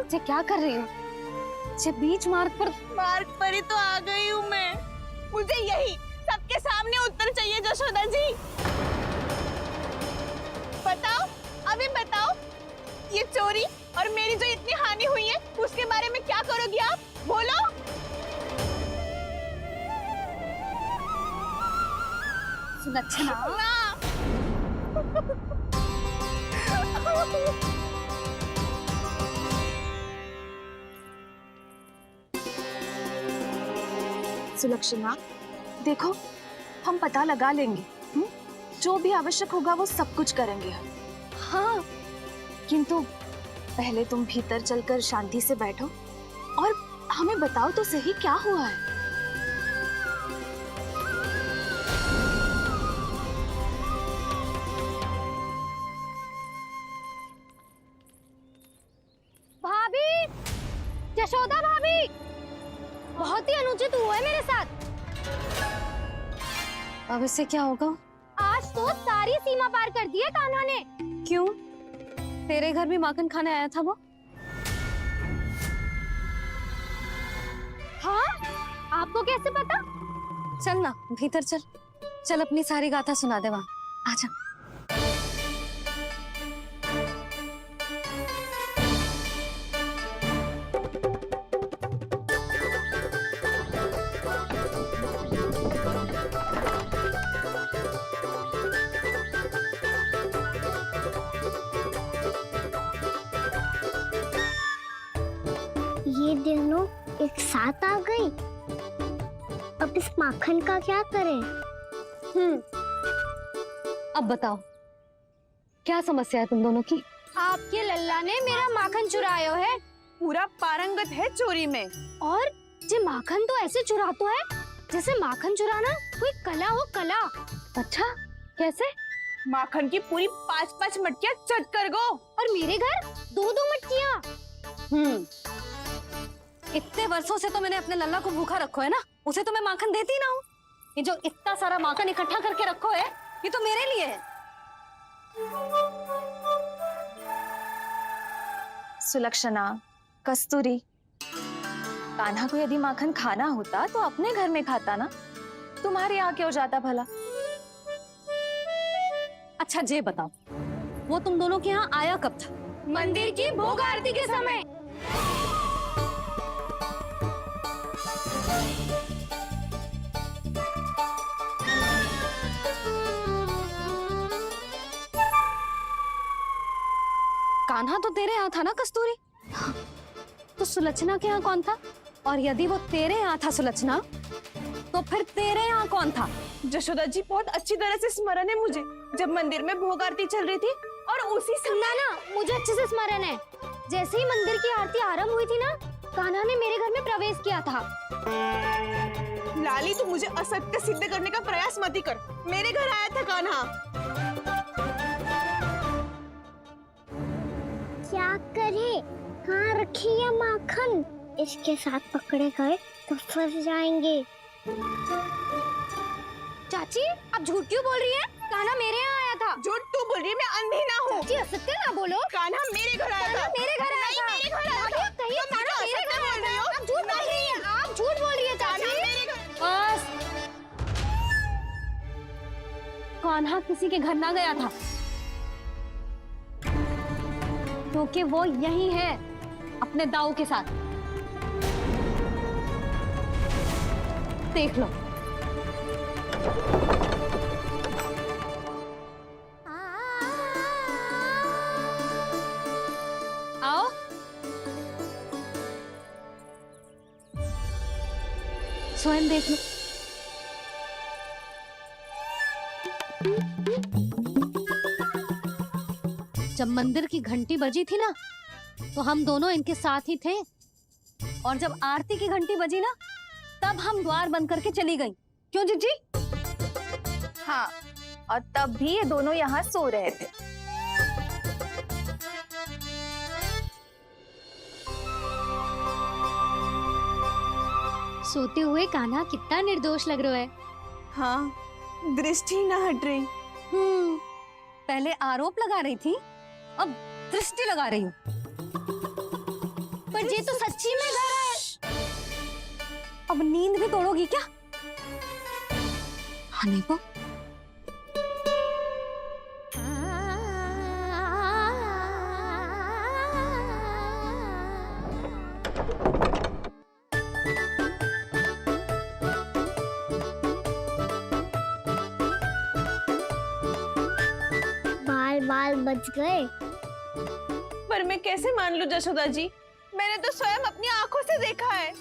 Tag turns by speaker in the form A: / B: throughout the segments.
A: ये क्या कर रही हो? ये बीच मार्ग पर ही तो आ गई हूँ मैं। मुझे यही सबके सामने उत्तर चाहिए जशोदा जी। बताओ, अभी बताओ, ये चोरी और मेरी जो इतनी हानि हुई है उसके बारे में क्या करोगी आप? बोलो। सुलक्षणा सुलक्षणा, देखो हम पता लगा लेंगे, जो भी आवश्यक होगा वो सब कुछ करेंगे हम। हाँ, किंतु पहले तुम भीतर चलकर शांति से बैठो और हमें बताओ तो सही क्या हुआ है।
B: भाभी, यशोदा भाभी, बहुत ही अनुचित हुआ है मेरे साथ।
A: अब इससे क्या होगा?
B: आज तो सारी सीमा पार कर दी है कान्हा ने।
A: क्यों? तेरे घर भी माखन खाने आया था वो?
B: हाँ, आपको कैसे पता?
A: चल ना भीतर चल, चल अपनी सारी गाथा सुना दे वहां। आजा।
C: ये दोनों एक साथ आ गई। अब इस माखन का क्या करें?
A: अब बताओ क्या समस्या है तुम दोनों की?
B: आपके लल्ला ने मेरा माखन चुराया है।
A: पूरा पारंगत है चोरी में।
B: और ये माखन तो ऐसे चुराता है जैसे माखन चुराना कोई कला हो, कला।
A: अच्छा, कैसे?
D: माखन की पूरी 5-5 मटकियां चट कर गो।
B: और मेरे घर 2-2 मटकियां।
A: इतने वर्षों से तो मैंने अपने लल्ला को भूखा रखो है ना, उसे तो मैं माखन देती ना हूँ। ये जो इतना सारा माखन इकट्ठा करके रखो है, ये तो मेरे लिए है।
E: सुलक्षणा, कस्तूरी, कान्हा को यदि माखन खाना होता तो अपने घर में खाता ना, तुम्हारे यहाँ क्यों जाता भला?
A: अच्छा ये बताओ, वो तुम दोनों के यहाँ आया कब था?
B: मंदिर की भोग आरती के समय।
A: कान्हा तो तेरे यहाँ था ना कस्तूरी? तो सुलक्षणा के यहाँ कौन था? और यदि वो तेरे यहाँ था सुलक्षणा, तो फिर तेरे यहाँ कौन था?
D: जशोदा जी, बहुत अच्छी तरह से स्मरण है मुझे, जब मंदिर में भोग आरती चल रही थी और उसी समय
B: ना, मुझे अच्छे से स्मरण है। जैसे ही मंदिर की आरती आरंभ हुई थी ना, कान्हा ने मेरे घर में प्रवेश किया था।
D: लाली, तू मुझे असत्य सिद्ध करने का प्रयास मत ही कर। मेरे घर आया था कान्हा।
C: क्या करे? कहाँ रखी है माखन? इसके साथ पकड़े गए तो फंस जाएंगे।
B: चाची, आप झूठ क्यों बोल रही हैं? कान्हा मेरे यहाँ आया था।
D: झूठ तू बोल रही है, मैं अंधी ना हूँ।
B: चाची, असत्य ना बोलो।
D: कान्हा मेरे घर आया था।
B: मेरे घर आया था।
D: मेरे घर आया था।
B: कहिए कान्हा मेरे घर आया था। आप झूठ बोल रही हैं। आप झूठ बोल रही हैं चाची।
A: बस, कान्हा किसी के घर ना गया था, क्योंकि वो यही है अपने दाऊ के साथ। देख लो। आओ। स्वयं देख लो। जब मंदिर की घंटी बजी थी ना, तो हम दोनों इनके साथ ही थे, और जब आरती की घंटी बजी ना, तब हम द्वार बंद करके चली गई। क्यों जीजी?
E: हाँ, और तब भी ये दोनों यहाँ सो रहे थे।
B: सोते हुए कान्हा कितना निर्दोष लग रहा है।
D: हाँ, दृष्टि ना हट रही।
A: पहले आरोप लगा रही थी, अब दृष्टि लगा रही हूँ।
B: पर ये तो सच्ची में घर है। अब नींद भी तोड़ोगी क्या? हनीफा,
C: बाल बाल बच गए।
D: पर मैं कैसे मान लूं जशोदा जी, मैंने तो स्वयं अपनी आंखों से देखा है।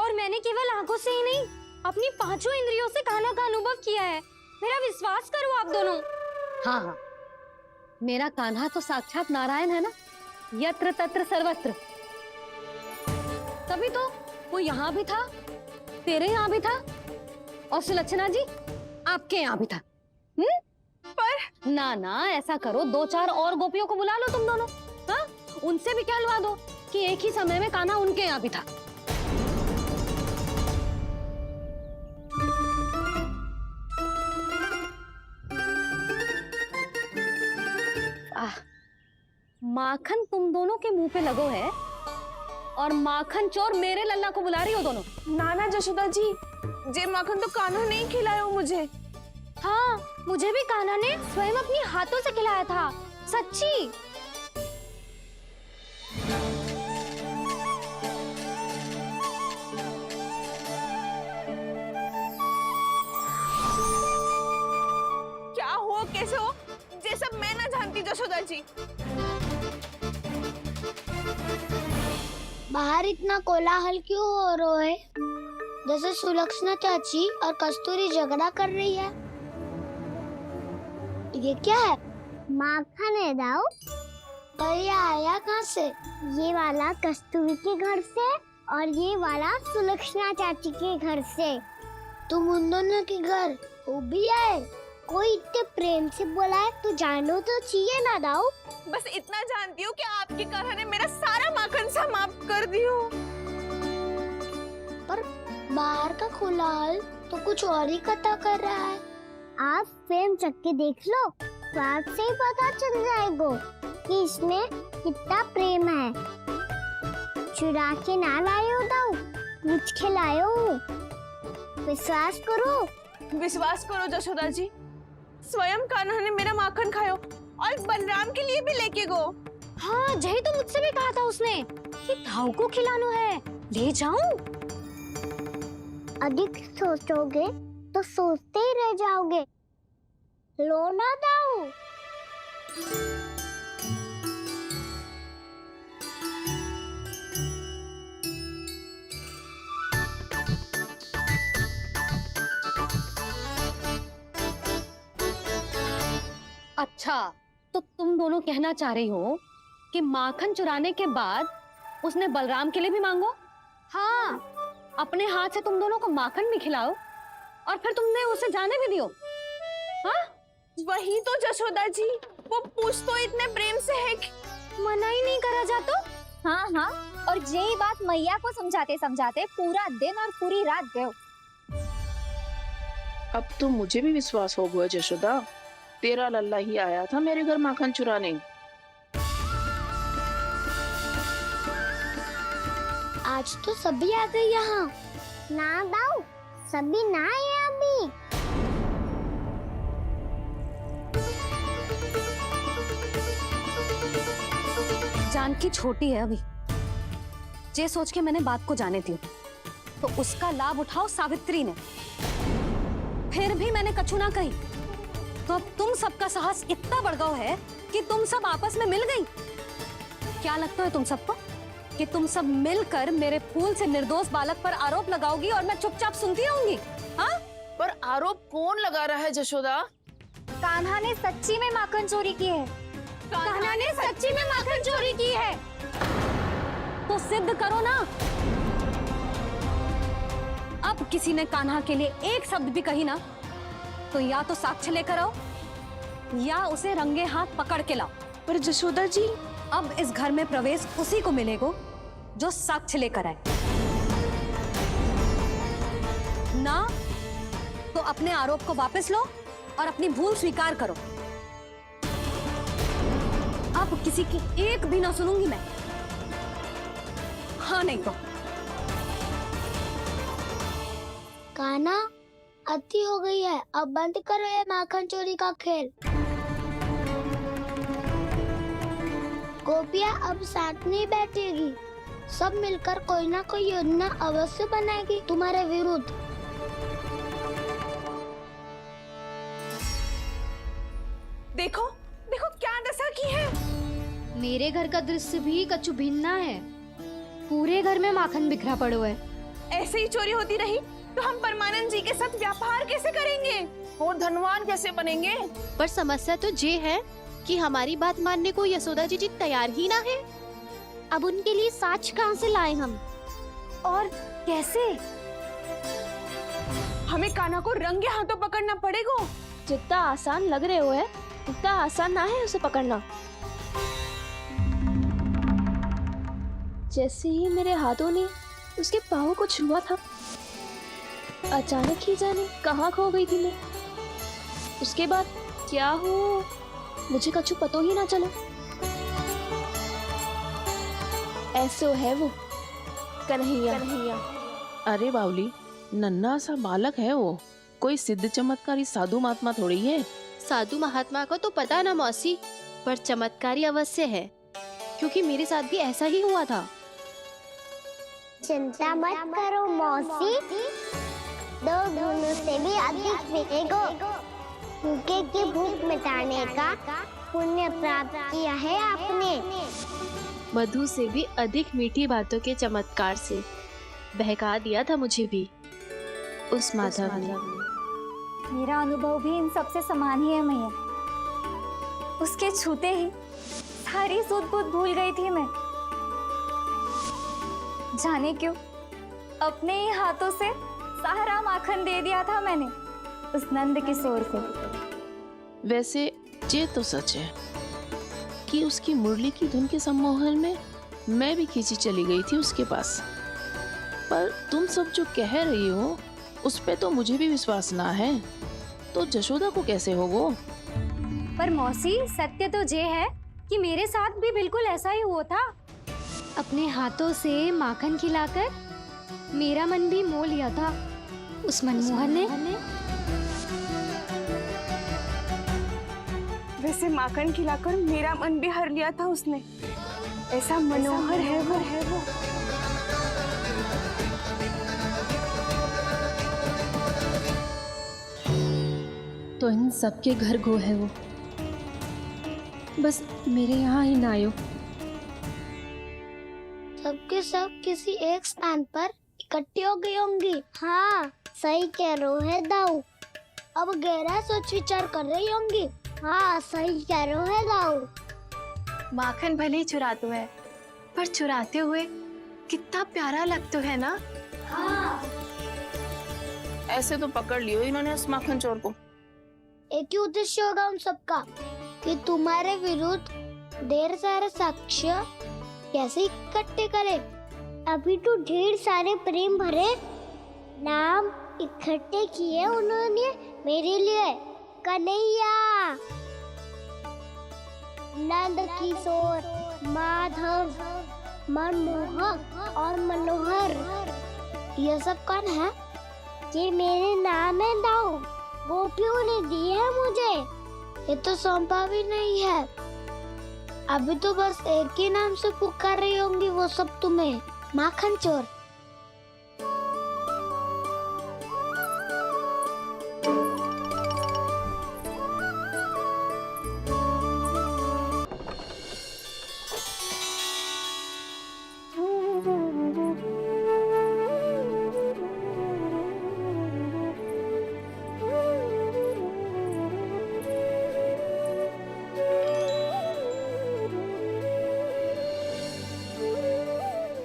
B: और मैंने केवल आंखों से ही नहीं, अपनी पांचों इंद्रियों से कान्हा का अनुभव किया है। मेरा विश्वास करो आप दोनों।
F: हाँ हाँ, मेरा कान्हा तो साक्षात नारायण है ना, यत्र तत्र सर्वत्र। तभी तो वो यहाँ भी था, तेरे यहाँ भी था, और सुलक्षणा जी आपके यहाँ भी था।
D: पर
F: ना ना, ऐसा करो, 2-4 और गोपियों को बुला लो तुम दोनों। हाँ, उनसे भी कहलवा दो कि एक ही समय में कान्हा उनके यहाँ भी था। माखन तुम दोनों के मुंह पे लगो है, और माखन चोर मेरे लल्ला को बुला रही हो दोनों।
D: नाना जशोदा जी, जे माखन तो कान्हा ने ही खिलाया हो मुझे।
B: हाँ, मुझे भी कान्हा ने स्वयं अपनी हाथों से खिलाया था, सच्ची।
D: क्या हो कैसे हो, ये सब मैं ना जानती जशोदा जी।
C: बाहर इतना कोलाहल क्यों हो रहा है? जैसे सुलक्षणा चाची और कस्तूरी झगड़ा कर रही है। ये क्या है? माखन है दाऊ। पर ये आया कहाँ से? ये वाला कस्तूरी के घर से और ये वाला सुलक्षणा चाची के घर से। तुम उन दोनों के घर वो भी आए? कोई इतने प्रेम से बोला है तो जानो तो चाहिए ना दाऊ।
D: बस इतना जानती हूँ कि आपके कान्हा ने मेरा सारा माखन समाप्त कर दियो।
C: पर बाहर का कोलाहल तो कुछ और ही कथा कर रहा है। आप फिल्म चख के देख लो, तो आपसे ही पता चल जाएगा कि इसमें कितना प्रेम है। चुरा के ना लाए हो दाऊ, पूछ के लाए हो। विश्वास करो
D: जशोदा जी, स्वयं कान्हा ने मेरा माखन खायो और बलराम के लिए भी लेके गो।
B: हाँ, यही तो मुझसे भी कहा था उसने कि दाऊ को खिलाना है, ले जाऊं।
C: अधिक सोचोगे तो सोचते ही रह जाओगे। लो ना दाऊ।
F: अच्छा, तो तुम दोनों कहना चाह रही हो कि माखन चुराने के बाद उसने बलराम के लिए भी मांगो?
B: हाँ,
F: अपने हाथ से तुम दोनों को माखन भी खिलाओ और फिर तुमने उसे जाने भी दियो। हाँ,
D: वही तो जशोदा जी, वो पूछ तो इतने प्रेम से है कि
B: मना ही नहीं करा जाता।
E: हाँ हाँ, और यही बात मैया को समझाते समझाते पूरा दिन और पूरी रात गयो।
G: अब तो मुझे भी विश्वास हो गया जशोदा, तेरा लल्ला ही आया था मेरे घर माखन चुराने।
C: आज तो सभी आ गए यहाँ। ना दाऊ, सभी ना आए अभी।
F: जानकी छोटी है अभी, ये सोच के मैंने बात को जाने दी, तो उसका लाभ उठाओ सावित्री ने। फिर भी मैंने कछु ना कही, तो अब तुम सबका साहस इतना बढ़ गया है कि तुम सब आपस में मिल गई। क्या लगता है तुम सबको कि तुम सब मिलकर मेरे फूल से निर्दोष बालक पर आरोप लगाओगी और मैं चुपचाप सुनती रहूंगी? हाँ?
G: पर आरोप कौन लगा रहा है जशोदा?
E: कान्हा ने सच्ची में माखन चोरी की है।
B: कान्हा ने सच्ची में माखन चोरी की है।
F: तो सिद्ध करो ना। अब किसी ने कान्हा के लिए एक शब्द भी कही ना, तो या तो साक्ष्य लेकर आओ या उसे रंगे हाथ पकड़ के लाओ।
D: पर जशोदा जी,
F: अब इस घर में प्रवेश उसी को मिलेगा जो साक्ष्य लेकर आए। ना तो अपने आरोप को वापस लो और अपनी भूल स्वीकार करो। अब किसी की एक भी ना सुनूंगी मैं। हाँ नहीं तो।
C: कान्हा, अति हो गई है, अब बंद करो ये माखन चोरी का खेल। गोपियाँ अब साथ नहीं बैठेगी, सब मिलकर कोई ना कोई योजना अवश्य बनाएगी तुम्हारे विरुद्ध।
D: देखो देखो क्या दशा की है।
B: मेरे घर का दृश्य भी कछु भिन्न है। पूरे घर में माखन बिखरा पड़ो है।
D: ऐसे ही चोरी होती रही तो हम परमानंद जी के साथ व्यापार कैसे करेंगे
G: और धनवान कैसे बनेंगे?
H: पर समस्या तो ये है कि हमारी बात मानने को यशोदा जी तैयार ही ना है। अब उनके लिए साच कहाँ से लाएं हम?
B: और कैसे?
D: हमें कान्हा को रंगे हाथों पकड़ना पड़ेगा।
H: जितना आसान लग रहे हो है उतना आसान ना है उसे पकड़ना। जैसे ही मेरे हाथों ने उसके पाँव को छुआ था, अचानक ही जाने कहाँ खो गई थी मैं। उसके बाद क्या हो मुझे कछु पतो ही ना चला। ऐसो है वो कन्हैया।
G: अरे बावली, नन्हा सा बालक है वो, कोई सिद्ध चमत्कारी साधु महात्मा थोड़ी है।
H: साधु महात्मा को तो पता ना मौसी, पर चमत्कारी अवश्य है, क्योंकि मेरे साथ भी ऐसा ही हुआ था।
C: चिंता मत करो मौसी, 2 गुणों से भी अधिक मिलेगा। भूखे की भूख मिटाने का पुण्य प्राप्त किया है आपने।
H: मधु से भी अधिक मीठी बातों के चमत्कार से बहका दिया था मुझे भी उस माधव ने।
E: मेरा अनुभव भी इन सबसे समान ही है मैया। उसके छूते ही सारी सूध बूध भूल गई थी मैं। जाने क्यों अपने ही हाथों से सारा माखन दे दिया था मैंने उस नंद किशोर को।
G: वैसे ये तो सच है कि उसकी मुरली की धुन के सम्मोहन में मैं भी खींची चली गई थी उसके पास। पर तुम सब जो कह रही हो उस पे तो मुझे भी विश्वास ना है, तो जशोदा को कैसे होगो?
B: पर मौसी, सत्य तो ये है कि मेरे साथ भी बिल्कुल ऐसा ही हुआ था। अपने हाथों से माखन खिलाकर मेरा मन भी मोह लिया था उस मनमोहन ने।
D: वैसे माखन खिलाकर मेरा मन भी हर लिया था उसने। ऐसा मनोहर है वो।
I: तो इन सबके घर गो है वो, बस मेरे यहाँ ही ना आयो।
C: सबके सब किसी एक स्थान पर इकट्ठी हो गई होंगी। हाँ, सही कह रहे है दाऊ। अब गहरा सोच विचार कर रही होंगी। हाँ, सही कह रहे है दाऊ।
E: माखन भले ही चुराते है, पर चुराते हुए कितना प्यारा लगता है ना।
G: ऐसे तो पकड़ लियो इन्होंने उस माखन चोर को।
C: एक ही उद्देश्य होगा उन सबका कि तुम्हारे विरुद्ध ढेर सारे साक्ष्य कैसे इकट्ठे करे। अभी तो ढेर सारे प्रेम भरे नाम इकट्ठे किए उन्होंने मेरे लिए। कन्हैया, नंद किशोर, माधव, मनमोहक और मनोहर, ये सब कौन है? ये मेरे नाम है दाऊ। गोपियों ने दी है मुझे, ये तो सौंपा भी नहीं है। अभी तो बस एक ही नाम से पुकार रही होंगी वो सब तुम्हें, माखन चोर।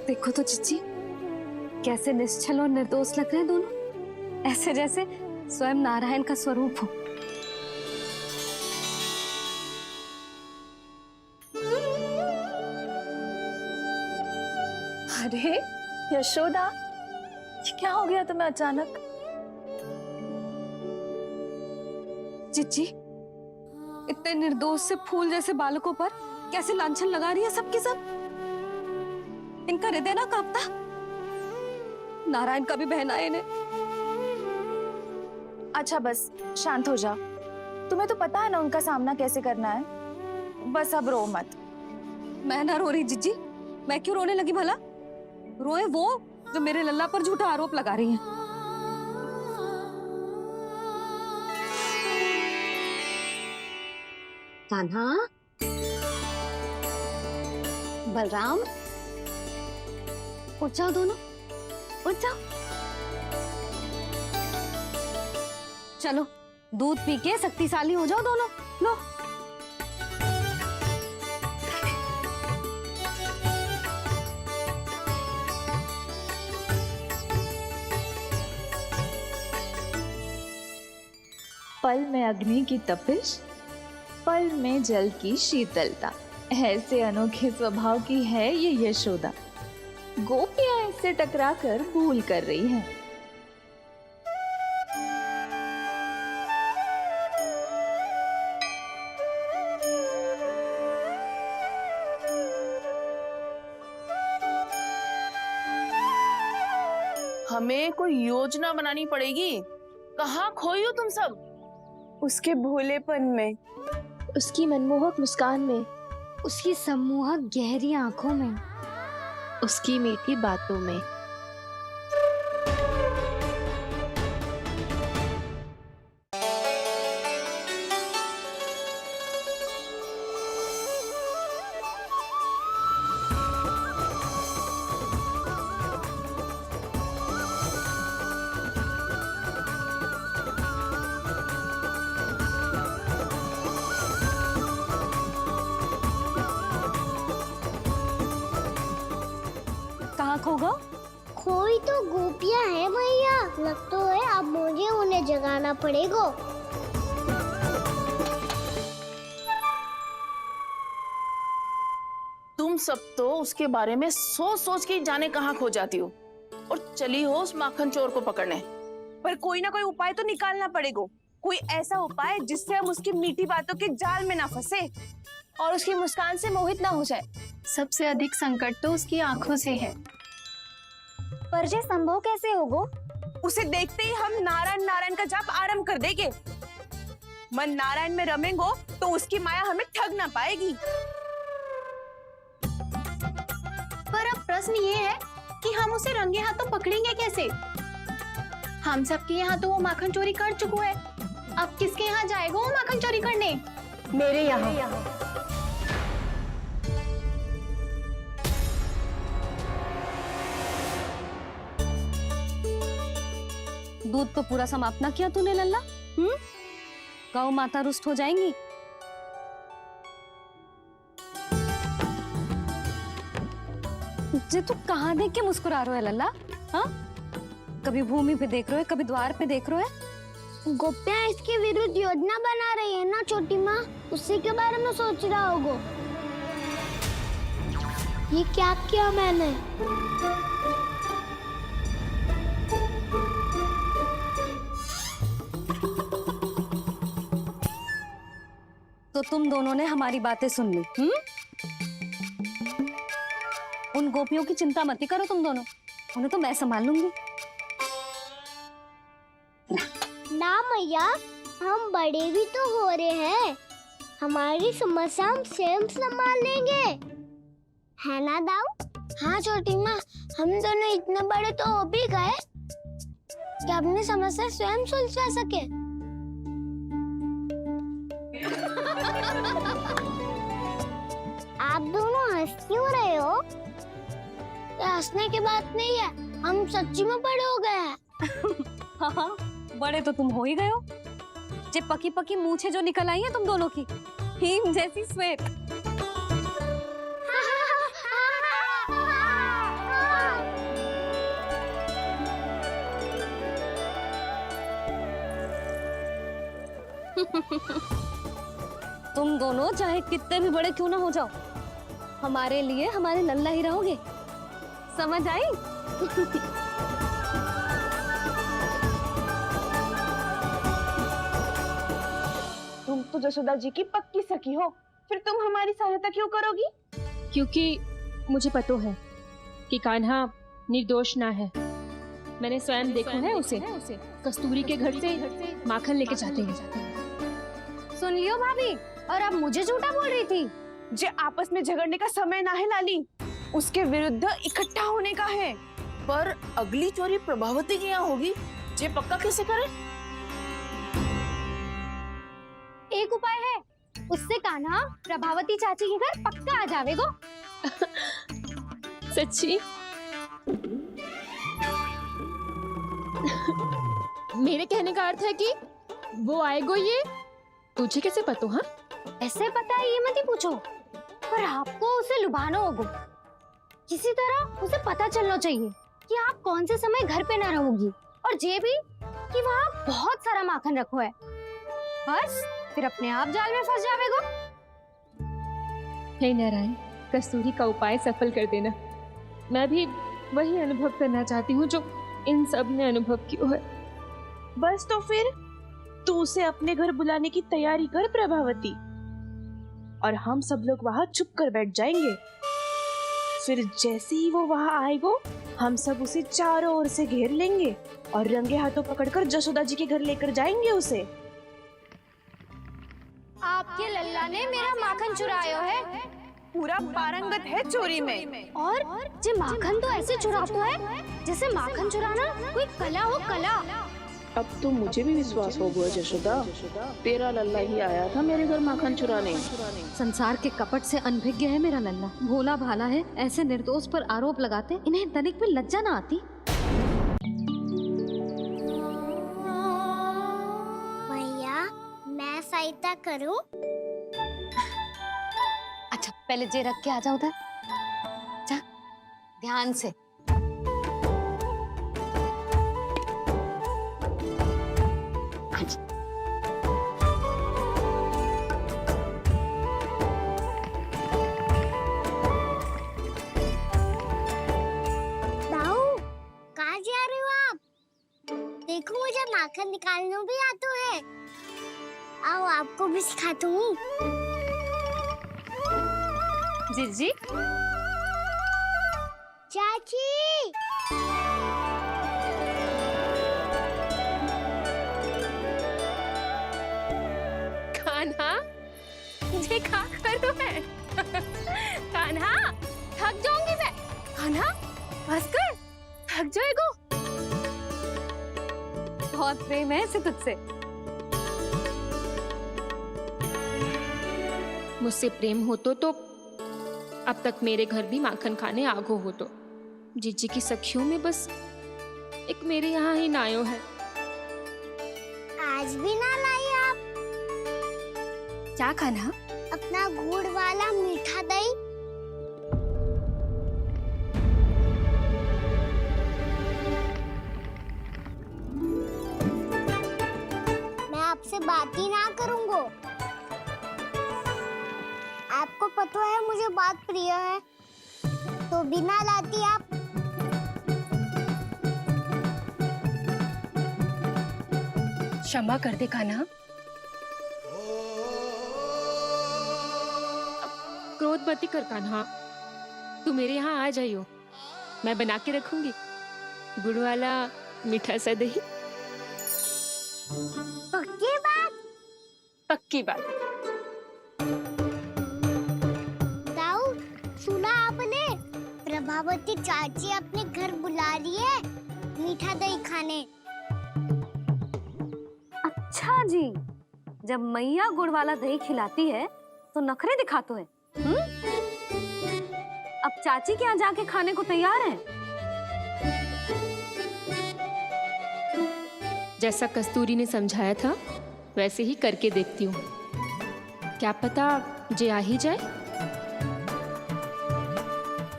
F: देखो तो चिच्ची, कैसे निश्चल और निर्दोष लग रहे हैं दोनों, ऐसे जैसे स्वयं नारायण का स्वरूप हो।
E: अरे यशोदा, ये क्या हो गया तुम्हें अचानक?
F: चिच्ची, इतने निर्दोष से फूल जैसे बालकों पर कैसे लांछन लगा रही है सबकी सब। इनका हृदय ना कांपता। नारायण का भी बहना है इन्हें।
E: अच्छा बस शांत हो जाओ, तुम्हें तो पता है ना उनका सामना कैसे करना है। बस अब रो मत।
F: मैं ना रो रही जीजी, मैं क्यों रोने लगी भला? रोए वो जो मेरे लल्ला पर झूठा आरोप लगा रही हैं।
B: कान्हा, बलराम, उठ जाओ दोनों, उठ जाओ। चलो दूध पी के शक्तिशाली हो जाओ दोनों। लो।
E: पल में अग्नि की तपिश, पल में जल की शीतलता, ऐसे अनोखे स्वभाव की है ये यशोदा। गोपियां इससे टकराकर भूल कर रही हैं।
G: हमें कोई योजना बनानी पड़ेगी। कहाँ खोई हो तुम सब?
D: उसके भोलेपन में,
H: उसकी मनमोहक मुस्कान में,
B: उसकी सम्मोहक गहरी आंखों में,
G: उसकी मीठी बातों में।
B: कहाँ खो गो?
C: कोई तो गोपियां है भैया, लगता है अब मुझे उन्हें जगाना पड़ेगा।
G: तुम सब तो उसके बारे में सोच सोच के जाने कहाँ खो जाती हो और चली हो उस माखन चोर को पकड़ने।
D: पर कोई ना कोई उपाय तो निकालना पड़ेगा। कोई ऐसा उपाय जिससे हम उसकी मीठी बातों के जाल में ना फंसे और उसकी मुस्कान से मोहित ना हो जाए।
E: सबसे अधिक संकट तो उसकी आंखों से है।
B: पर ये संभव कैसे होगो?
D: उसे देखते ही हम नारायण नारायण का जाप आरंभ कर देंगे। मन नारायण में रमेंगो तो उसकी माया हमें ठग ना पाएगी।
E: पर अब प्रश्न ये है कि हम उसे रंगे हाथों पकड़ेंगे कैसे? हम सबके यहाँ तो वो माखन चोरी कर चुका है। अब किसके यहाँ जाएगा वो माखन चोरी करने?
D: मेरे यहाँ।
F: दूध तो पूरा समाप्त ना किया तूने लल्ला। गौ माता रुष्ट हो जाएंगी। जे तू कहाँ देख के मुस्कुरा रहे हो लल्ला? हाँ, कभी भूमि पे देख रहे हो, कभी द्वार पे देख रहे हो।
C: गोपियां इसके विरुद्ध योजना बना रही है ना छोटी माँ, उसी के बारे में सोच रहा होगा। ये क्या किया मैंने?
F: तो तुम दोनों ने हमारी बातें सुन ली। उन गोपियों की चिंता मत करो तुम दोनों, उन्हें तो मैं संभाल लूंगी।
C: ना मैया, हम बड़े भी तो हो रहे हैं, हमारी समस्या हम स्वयं संभाल लेंगे, है ना दाऊ? हाँ छोटी माँ, हम दोनों इतने बड़े तो हो भी गए कि अपनी समस्या स्वयं सुलझा सके। आप दोनों हंस क्यों रहे हो? ये हंसने की बात नहीं है, हम सच्ची में बड़े हो गए हैं।
F: हाँ, बड़े तो तुम हो ही गए हो। जे पकी पकी मूछें जो निकल आई हैं तुम दोनों की, हिम जैसी श्वेत। तुम दोनों चाहे कितने भी बड़े क्यों ना हो जाओ, हमारे लिए हमारे लल्ला ही रहोगे। समझ आई?
D: तुम तो जसोदा जी की पक्की सखी हो, फिर तुम हमारी सहायता क्यों करोगी?
I: क्योंकि मुझे पता है कि कान्हा निर्दोष ना है। मैंने स्वयं देखा है उसे कस्तूरी के घर से माखन लेके जाते हैं।
B: सुन लियो भाभी, और अब मुझे झूठा बोल रही थी।
D: जे आपस में झगड़ने का समय ना है लाली, उसके विरुद्ध इकट्ठा होने का है।
G: पर अगली चोरी प्रभावती की यहाँ होगी, जे पक्का कैसे करे?
B: एक उपाय है, उससे कान्हा प्रभावती चाची के घर पक्का आ जावेगो।
I: सच्ची? मेरे कहने का अर्थ है कि वो आएगो, ये तुझे कैसे पता? हाँ,
B: ऐसे पता है ये मत ही पूछो, पर आपको उसे लुभाना होगा। किसी तरह उसे पता चलना चाहिए कि आप कौन से समय घर पे ना रहोगी, और ये भी कि वहाँ बहुत सारा माखन रखो है। बस फिर अपने आप जाल में फंस जावेगो।
I: हे नारायण, कस्तूरी का उपाय सफल कर देना। मैं भी वही अनुभव करना चाहती हूँ जो इन सब ने अनुभव किया है।
G: बस तो फिर तू उसे अपने घर बुलाने की तैयारी कर प्रभावती, और हम सब लोग वहाँ चुप कर बैठ जाएंगे। फिर जैसे ही वो वहाँ आएगो, हम सब उसे चारों ओर से घेर लेंगे और रंगे हाथों पकड़कर जसोदा जी के घर लेकर जाएंगे उसे।
B: आपके लल्ला ने मेरा माखन चुरायो है,
D: पूरा पारंगत है चोरी में।
B: और जे माखन तो ऐसे चुराता है जैसे माखन चुराना कोई कला हो, कला।
G: अब तो मुझे भी विश्वास हो गया जशोदा, तेरा लल्ला ही आया था मेरे घर माखन चुराने।
F: संसार के कपट से अनभिज्ञ है मेरा लल्ला, भोला भाला है। ऐसे निर्दोष पर आरोप लगाते इन्हें तनिक भी लज्जा ना आती।
C: भैया, मैं सहायता करूं?
F: अच्छा पहले जे रख के आ जाओ उधर, जा ध्यान से।
C: दाऊ, कहाँ जा रहे हो आप? देखो मुझे माखन निकालना भी आता है। आओ आपको भी सिखाता हूँ।
F: जी
C: चाची,
I: कान्हा, ये क्या करो है? कान्हा, थक जाऊंगी मैं। कान्हा, बस कर, थक जाएगो।
F: बहुत प्रेम है इसे तुझसे।
I: मुझसे प्रेम हो तो अब तक मेरे घर भी माखन खाने आगो हो तो। जीजी की सखियों में बस एक मेरे यहाँ ही नायो है।
C: आज भी ना लाई आप?
F: क्या खाना?
C: अपना गुड़ वाला मीठा दही। मैं आपसे बात ही ना करूंगा। आपको पता है मुझे बात प्रिय है, तो बिना लाती आप।
I: क्षमा कर दे कान्हा। क्रोध मत कर कान्हा, तू मेरे यहाँ आ जाइयो, मैं बना के रखूंगी गुड़ वाला मीठा सा दही।
C: पक्की बात?
I: पक्की बात।
C: दाऊ, सुना आपने? प्रभावती चाची अपने घर बुला रही है मीठा दही खाने।
F: अच्छा जी, जब मैया गुड़ वाला दही खिलाती है तो नखरे दिखाते हैं। अब चाची के यहाँ जाके खाने को तैयार है।
I: जैसा कस्तूरी ने समझाया था वैसे ही करके देखती हूँ, क्या पता जे आ ही जाए।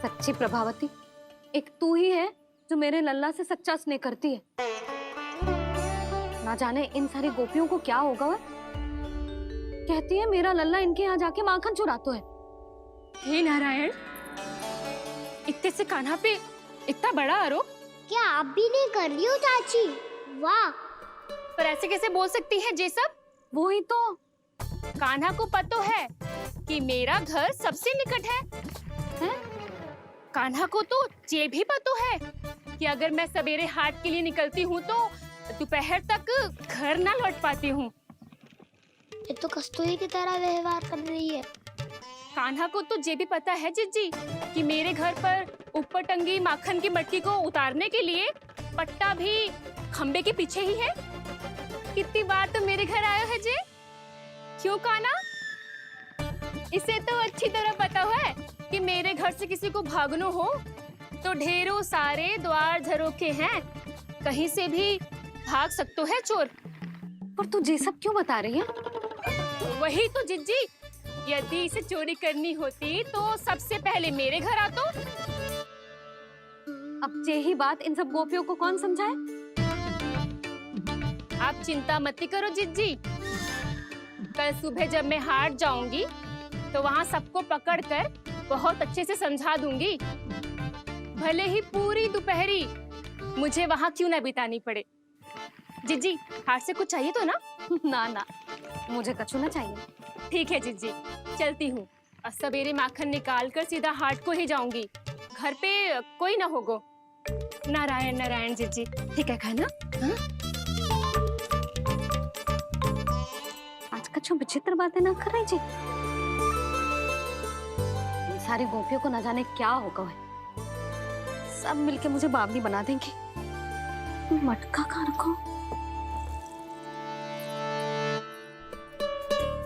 F: सच्ची प्रभावती, एक तू ही है जो मेरे लल्ला से सच्चा स्नेह करती है। ना जाने इन सारी गोपियों को क्या होगा। वह कहती है मेरा लल्ला इनके यहाँ जाके माखन चुराता है।
I: हे नारायण, इतने से कान्हा पे इतना बड़ा आरोप?
C: क्या आप भी नहीं कर रही हो चाची? वाह!
I: पर ऐसे कैसे बोल सकती है जे सब?
F: वो ही तो।
I: कान्हा को पता है कि मेरा घर सबसे निकट है? कान्हा को तो ये भी पता है कि अगर मैं सवेरे हाट के लिए निकलती हूँ तो दोपहर तक घर ना लौट पाती हूँ।
C: ये तो कस्तूरी की तरह व्यवहार कर रही है।
I: कान्हा को तो ये भी पता है जिज्जी कि मेरे घर पर ऊपर टंगी माखन की मटकी को उतारने के लिए पट्टा भी खंबे के पीछे ही है। कितनी बार तो मेरे घर आयो है जे। क्यों कान्हा? इसे तो अच्छी तरह पता है कि मेरे घर से किसी को भागनो हो तो ढेरों सारे द्वार झरोखे हैं, कहीं से भी भाग सकते है चोर।
F: पर तू ये सब क्यों बता रही है?
I: वही तो जिज्जी, यदि इसे चोरी करनी होती तो सबसे पहले मेरे घर आतो।
F: अब यही बात इन सब गोपियों को कौन समझाए?
I: आप चिंता मत करो जिज्जी, कल सुबह जब मैं हाट जाऊंगी तो वहाँ सबको पकड़कर बहुत अच्छे से समझा दूंगी, भले ही पूरी दोपहरी मुझे वहाँ क्यों ना बितानी पड़े। जिज्जी, हाट से कुछ चाहिए तो ना?
F: ना ना, मुझे कछु ना चाहिए।
I: ठीक है जिज्जी, चलती हूँ। और सवेरे माखन निकाल कर सीधा हाट को ही जाऊंगी, घर पे कोई ना होगो। नारायण नारायण जिज्जी, ठीक है खाना?
F: आज कछु विचित्र बातें ना कर रही जी। इन सारी गोपियों को न जाने क्या होगा है, सब मिलके मुझे बावली बना देंगे। मटका कहाँ रखो?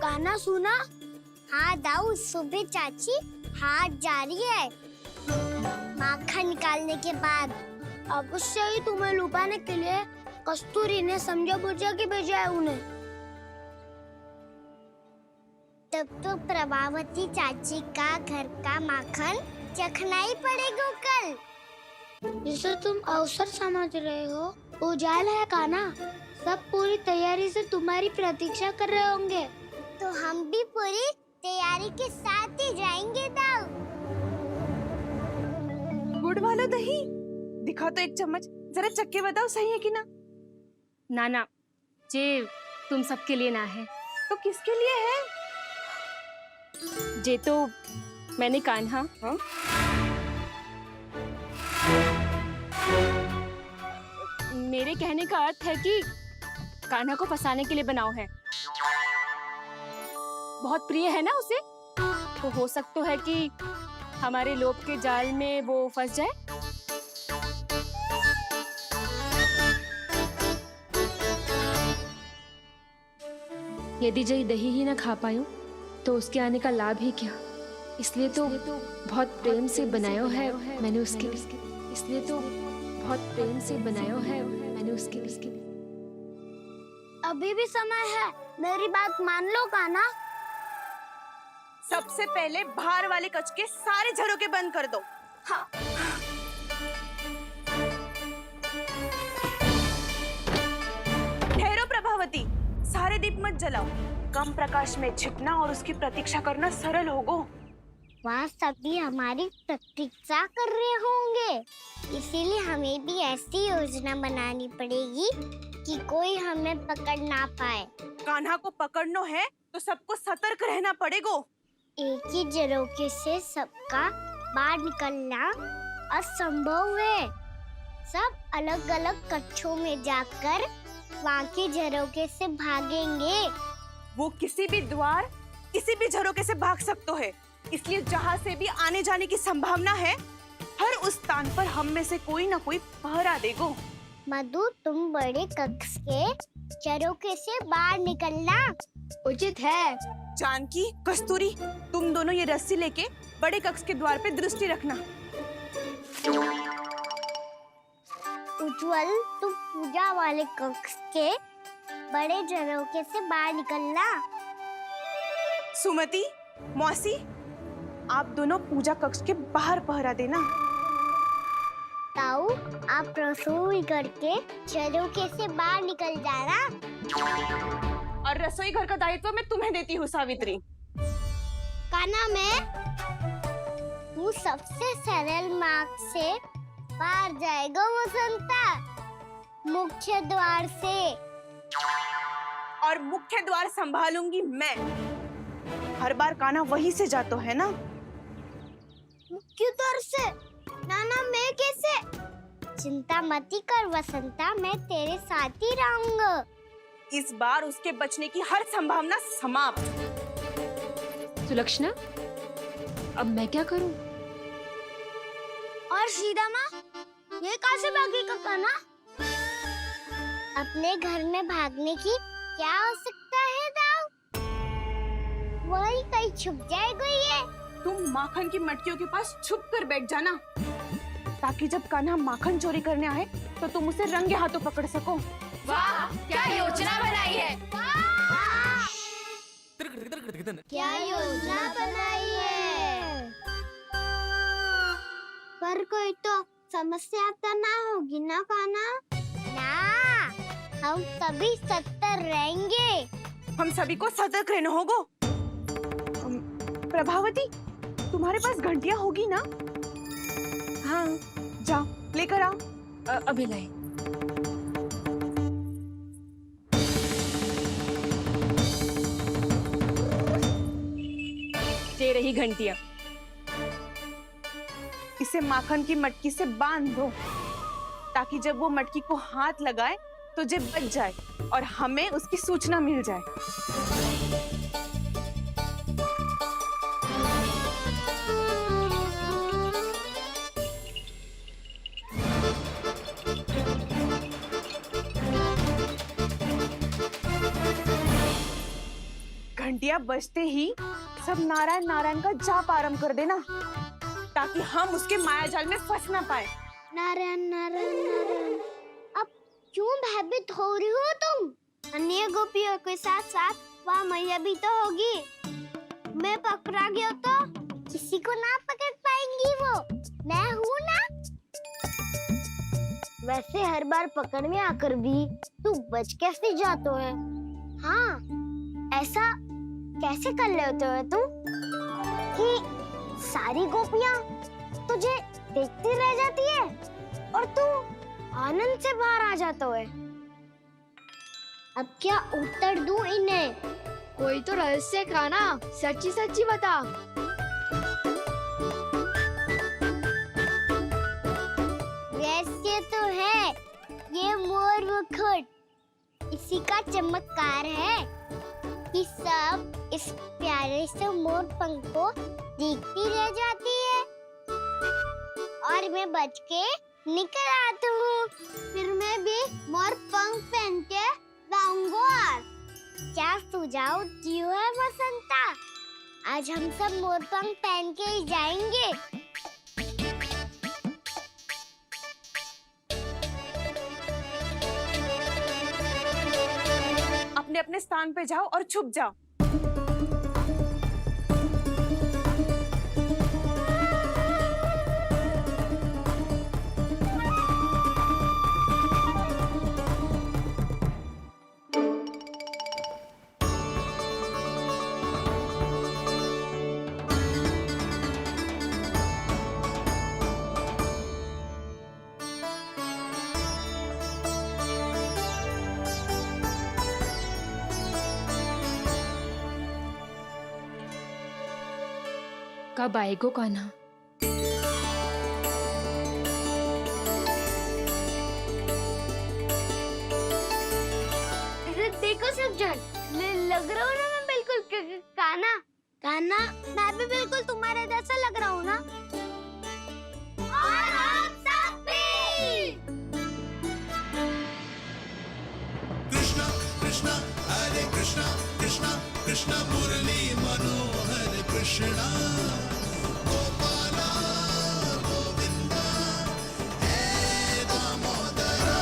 C: गाना सुना? हाँ दाऊ, सुबह चाची हाट जा रही है। माखन निकालने के बाद अवश्य ही तुम्हें लुभाने के लिए कस्तूरी ने समझा बुझा के भेजा है उन्हें। तब तो प्रभावती चाची का घर का माखन चखना ही पड़ेगा कल। जिसे तुम अवसर समझ रहे हो वो जाल है काना। सब पूरी तैयारी से तुम्हारी प्रतीक्षा कर रहे होंगे। तो हम भी पूरी तैयारी के साथ ही जाएंगे दाऊ।
D: गुड़ वाला दही दिखाओ तो एक चम्मच, जरा चक्के बताओ सही है कि ना।
I: ना जे तुम सबके लिए ना है।
D: तो किसके लिए है?
I: जे तो मैंने कान्हा मेरे कहने का अर्थ है कि कान्हा को फंसाने के लिए बनाओ है। बहुत प्रिय है ना उसे, तो हो सकता है कि हमारे लोभ के जाल में वो फंस जाए। यदि जय दही ही ना खा पायो तो उसके आने का लाभ ही क्या। इसलिए तो बहुत प्रेम से बनायो है मैंने उसके लिए। इसलिए तो बहुत प्रेम से बनायो है मैंने उसके लिए।
C: अभी भी समय है, मेरी बात मान लो काना।
D: सबसे पहले बाहर वाले कच के सारे झरोके बंद कर दो। हाँ। ठहरो प्रभावती, सारे दीप मत जलाओ। कम प्रकाश में छिपना और उसकी प्रतीक्षा करना सरल होगो।
C: वहाँ सभी हमारी प्रतीक्षा कर रहे होंगे, इसीलिए हमें भी ऐसी योजना बनानी पड़ेगी कि कोई हमें पकड़ ना पाए।
D: कान्हा को पकड़ना है तो सबको सतर्क रहना पड़ेगा।
C: एक ही झरोखे से सबका बाहर निकलना असंभव है। सब अलग अलग कक्षों में जाकर वहाँ के झरोखे से भागेंगे।
D: वो किसी भी द्वार, किसी भी झरोखे से भाग सकते है, इसलिए जहाँ से भी आने जाने की संभावना है, हर उस स्थान पर हम में से कोई ना कोई पहरा देगो।
C: मधु, तुम बड़े कक्ष के झरोखे से बाहर निकलना उचित है।
D: जानकी, कस्तूरी, तुम दोनों ये रस्सी लेके बड़े कक्ष के द्वार पे दृष्टि रखना।
C: उज्जवल, तुम पूजा वाले कक्ष के बड़े झरोखे से बाहर निकलना।
D: सुमति, मौसी, आप दोनों पूजा कक्ष के बाहर पहरा देना।
C: ताऊ, आप रसोई करके झरोखे से बाहर निकल जाना।
D: और रसोई घर का दायित्व मैं तुम्हें देती हूँ सावित्री।
C: काना, तू सबसे सरल मार्ग से बाहर जाएगा वसंता, मुख्य द्वार से।
D: और मुख्य द्वार संभालूंगी मैं। हर बार कान्हा वहीं से जातो है ना।
C: मुख्य द्वार से? नाना मैं कैसे? चिंता मत कर वसंता, मैं तेरे साथ ही रहूंगा।
D: इस बार उसके बचने की हर संभावना समाप्त।
H: सुलक्षणा, अब मैं क्या करूं?
C: और सीधा माँ, ये कहाँ से भागेगा कान्हा? अपने घर में भागने की क्या हो सकता है दाऊ? वही कहीं छुप जाएगा ये।
D: तुम माखन की मटकियों के पास छुप कर बैठ जाना, ताकि जब कान्हा माखन चोरी करने आए तो तुम उसे रंगे हाथों पकड़ सको।
I: वाह, क्या योजना बनाई है।
C: क्या योजना बनाई है? पर कोई तो समस्या तो ना होगी ना कान्हा? ना, हम सभी सतर्क रहेंगे।
D: हम सभी को सतर्क रहना होगा। प्रभावती, तुम्हारे पास घंटियां होगी ना? हाँ, जाओ लेकर आओ।
F: अभी लाई।
D: ये रही घंटियां। इसे माखन की मटकी से बांध दो, ताकि जब वो मटकी को हाथ लगाए तो जे बच जाए और हमें उसकी सूचना मिल जाए। घंटियां बजते ही सब नारायण नारायण का जाप आरंभ कर देना, ताकि हम उसके मायाजाल में फंस ना पाए।
C: नारायण नारायण नारायण। अब क्यों भयभीत हो रही हो तुम? अन्य गोपियों के साथ साथ वहाँ मैया भी तो होगी। मैं पकड़ा गया तो किसी को ना पकड़ पाएंगी वो। मैं हूँ ना। वैसे हर बार पकड़ में आकर भी तू बच कैसे जाता है? हाँ, ऐसा कैसे कर लेते हो तुम कि सारी गोपियाँ तुझे देखती रह जाती है और तू आनंद से बाहर आ जाता है? अब क्या उत्तर दूं इन्हें?
H: कोई तो रहस्य कान्हा, सच्ची सच्ची बता।
C: रहस्य तो है, ये मोर मुकुट इसी का चमत्कार है कि सब इस प्यारे से मोर पंख को देखती रह जाती है और मैं बच के निकल आता हूँ। फिर मैं भी मोर पंख पहन के गाऊंगा। क्या सुझाव दियो है वसंता? आज हम सब मोर पंख पहन के ही जाएंगे।
D: अपने अपने स्थान पे जाओ और छुप जाओ।
H: कब आएगो कान्हा?
C: देखो सब जन, लग रहा हूँ ना मैं बिल्कुल कान्हा। कान्हा, मैं भी बिल्कुल तुम्हारे जैसा लग रहा हूँ ना? और हम सब भी।
J: कृष्णा कृष्णा हरे कृष्णा कृष्णा कृष्णा मुरली मनोहर कृष्णा गोपाला गोविंदा हे दामोदरा।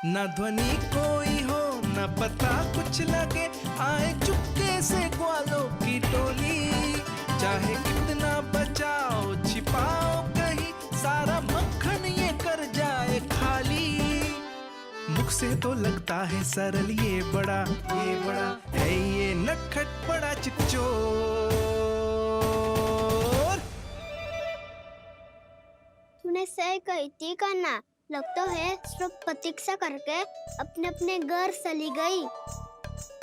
K: न ध्वनि कोई हो न पता कुछ लगे, आए चुपके से ग्वालों की टोली। चाहे कितना बचाओ छिपाओ कहीं, सारा मक्खन ये कर जाए खाली। मुख से तो लगता है सरल, ये बड़ा है ये नटखट बड़ा चिच्चोर।
C: तूने सही कही थी कान्हा, लगता है सब प्रतीक्षा करके अपने अपने घर चली गई।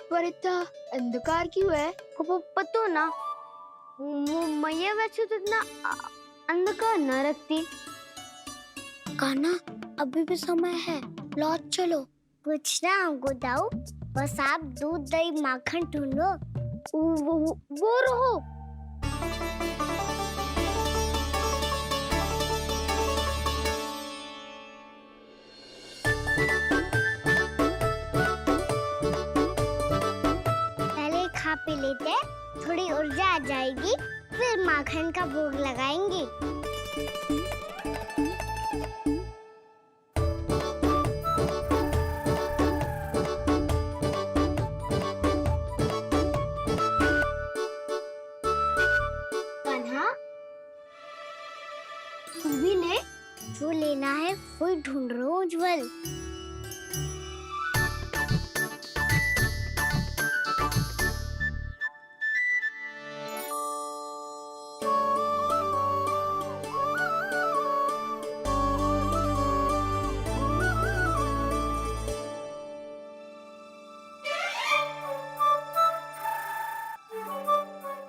C: पर इतना अंधकार क्यों है? को पतो ना, मैया वैसे तो इतना अंधकार न रखती। कान्हा, अभी भी समय है, लौट चलो। कुछ ना हमको दाऊ, बस आप दूध दही माखन ढूंढो। वो रहो। पहले खा पी लेते, थोड़ी ऊर्जा आ जाएगी, फिर माखन का भोग लगाएंगे। भी ले, जो लेना है वो ढूंढ रहा हूँ उज्जवल।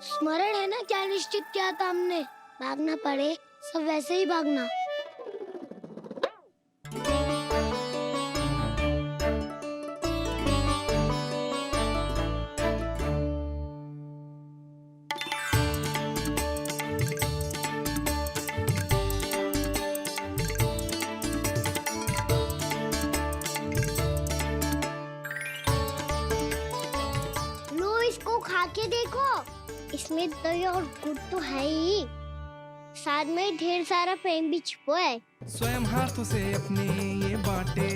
C: स्मरण है ना क्या निश्चित किया था हमने? भागना पड़े सब वैसे ही भागना। लो इसको खा के देखो, इसमें दही और गुड़ तो है ही, साथ में ढेर सारा प्रेम भी छुपा है।
K: स्वयं हाथों से अपने ये बांटे,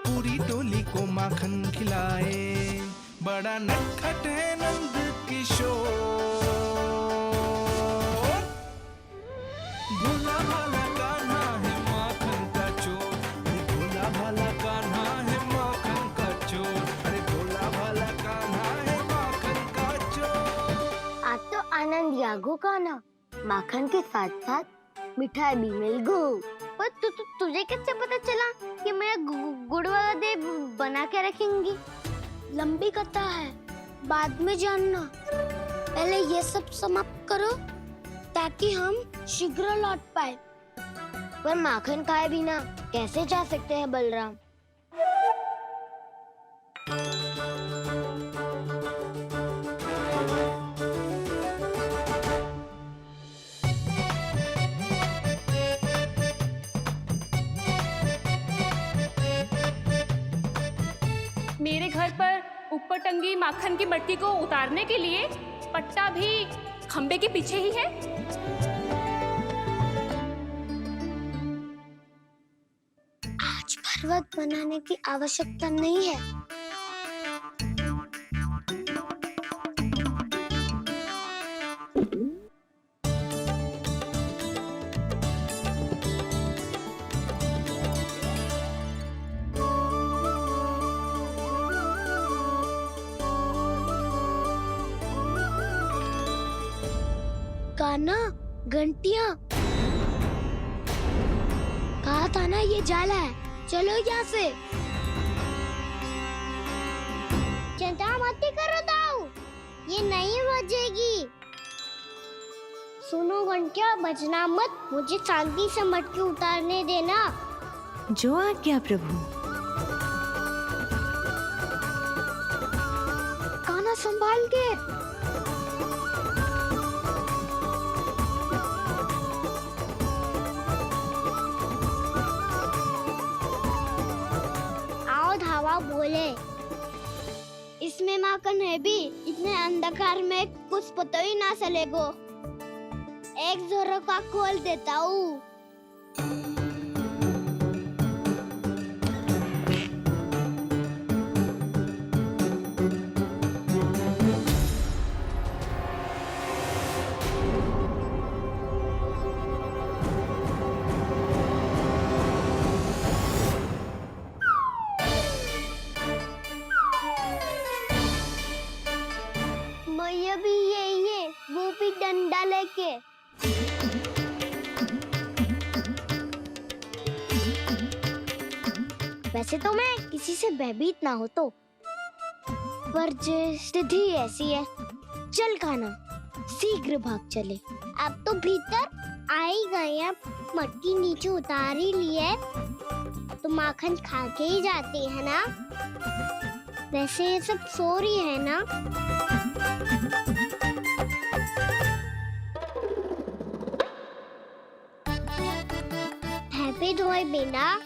K: पूरी टोली को माखन खिलाए, बड़ा नटखट है नंद किशोर। भोला भाला कान्हा है माखन का चोर, अरे भोला भाला कान्हा है माखन का चोर, अरे भोला भाला कान्हा है माखन का चोर।
C: आज तो आनंद यागो का ना, माखन के साथ साथ मिठाई भी मिल गई। पर तुझे कैसे पता चला कि मैं गुड़ वाला देव बना के रखेंगी? लंबी कथा है, बाद में जानना। पहले ये सब समाप्त करो ताकि हम शीघ्र लौट पाए। पर माखन खाए बिना कैसे जा सकते हैं बलराम?
I: मेरे घर पर ऊपर टंगी माखन की मटकी को उतारने के लिए पट्टा भी खंबे के पीछे ही है।
C: आज पर्वत बनाने की आवश्यकता नहीं है। कान्हा, घंटियां, कहा था ना ये जाला है, चलो यहाँ से। चिंता मत करो दाऊ, ये नहीं बजेगी। सुनो घंटिया, बजना मत, मुझे शांति से मटकी उतारने देना।
L: जो आज्ञा प्रभु।
C: कान्हा संभाल के। आओ धावा बोले, इसमें माखन है भी, इतने अंधकार में कुछ पता ही ना चलेगो। एक जोरों का खोल देता हूँ। मैया भी यही है, वो भी डंडा लेके। वैसे तो मैं किसी से भयभीत ना हो तो, पर जे स्थिति ऐसी है, चल कान्हा शीघ्र भाग चले। अब तो भीतर आ ही गए हैं, मटकी नीचे उतार ही ली है, तो माखन खा के ही जाते हैं ना। वैसे ये सब सो रही है ना। हैप्पी धोए बिना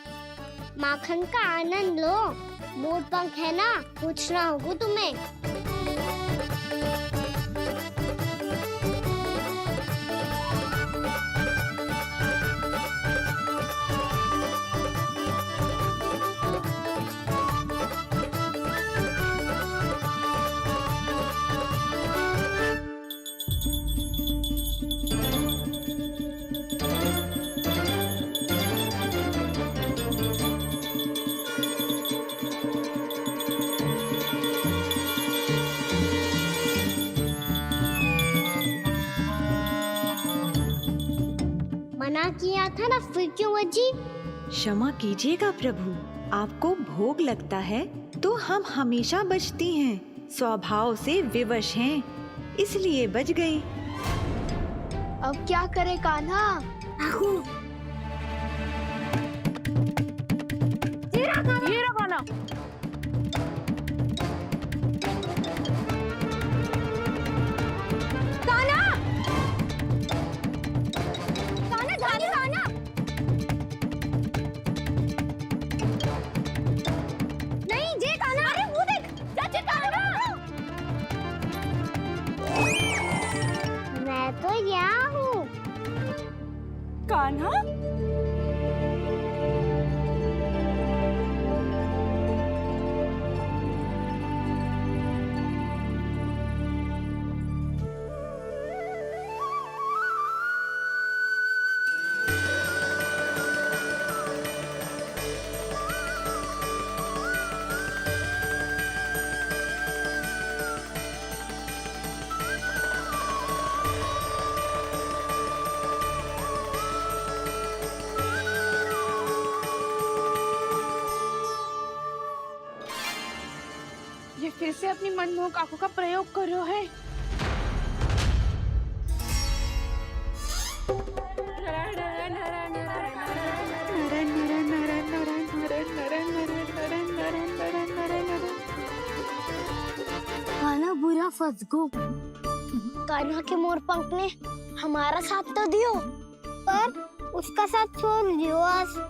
C: माखन का आनंद लो। मोर पंख है ना, पूछना होगा तुम्हें। मना किया था ना, फिर क्यों अजी?
L: क्षमा कीजिएगा प्रभु, आपको भोग लगता है तो हम हमेशा बचती हैं, स्वभाव से विवश हैं, इसलिए बच गई।
A: अब क्या करे कान्हा?
D: ये रहा कान्हा।
C: मैं तो यहाँ हूँ।
D: कान्हा? ये फिर से अपनी मनमोहक आंखों का प्रयोग कर रहे है।
C: कान्हा बुरा फंस गो। कान्हा के मोर पंख ने हमारा साथ तो दियो, पर उसका साथ छोड़ दियो आज।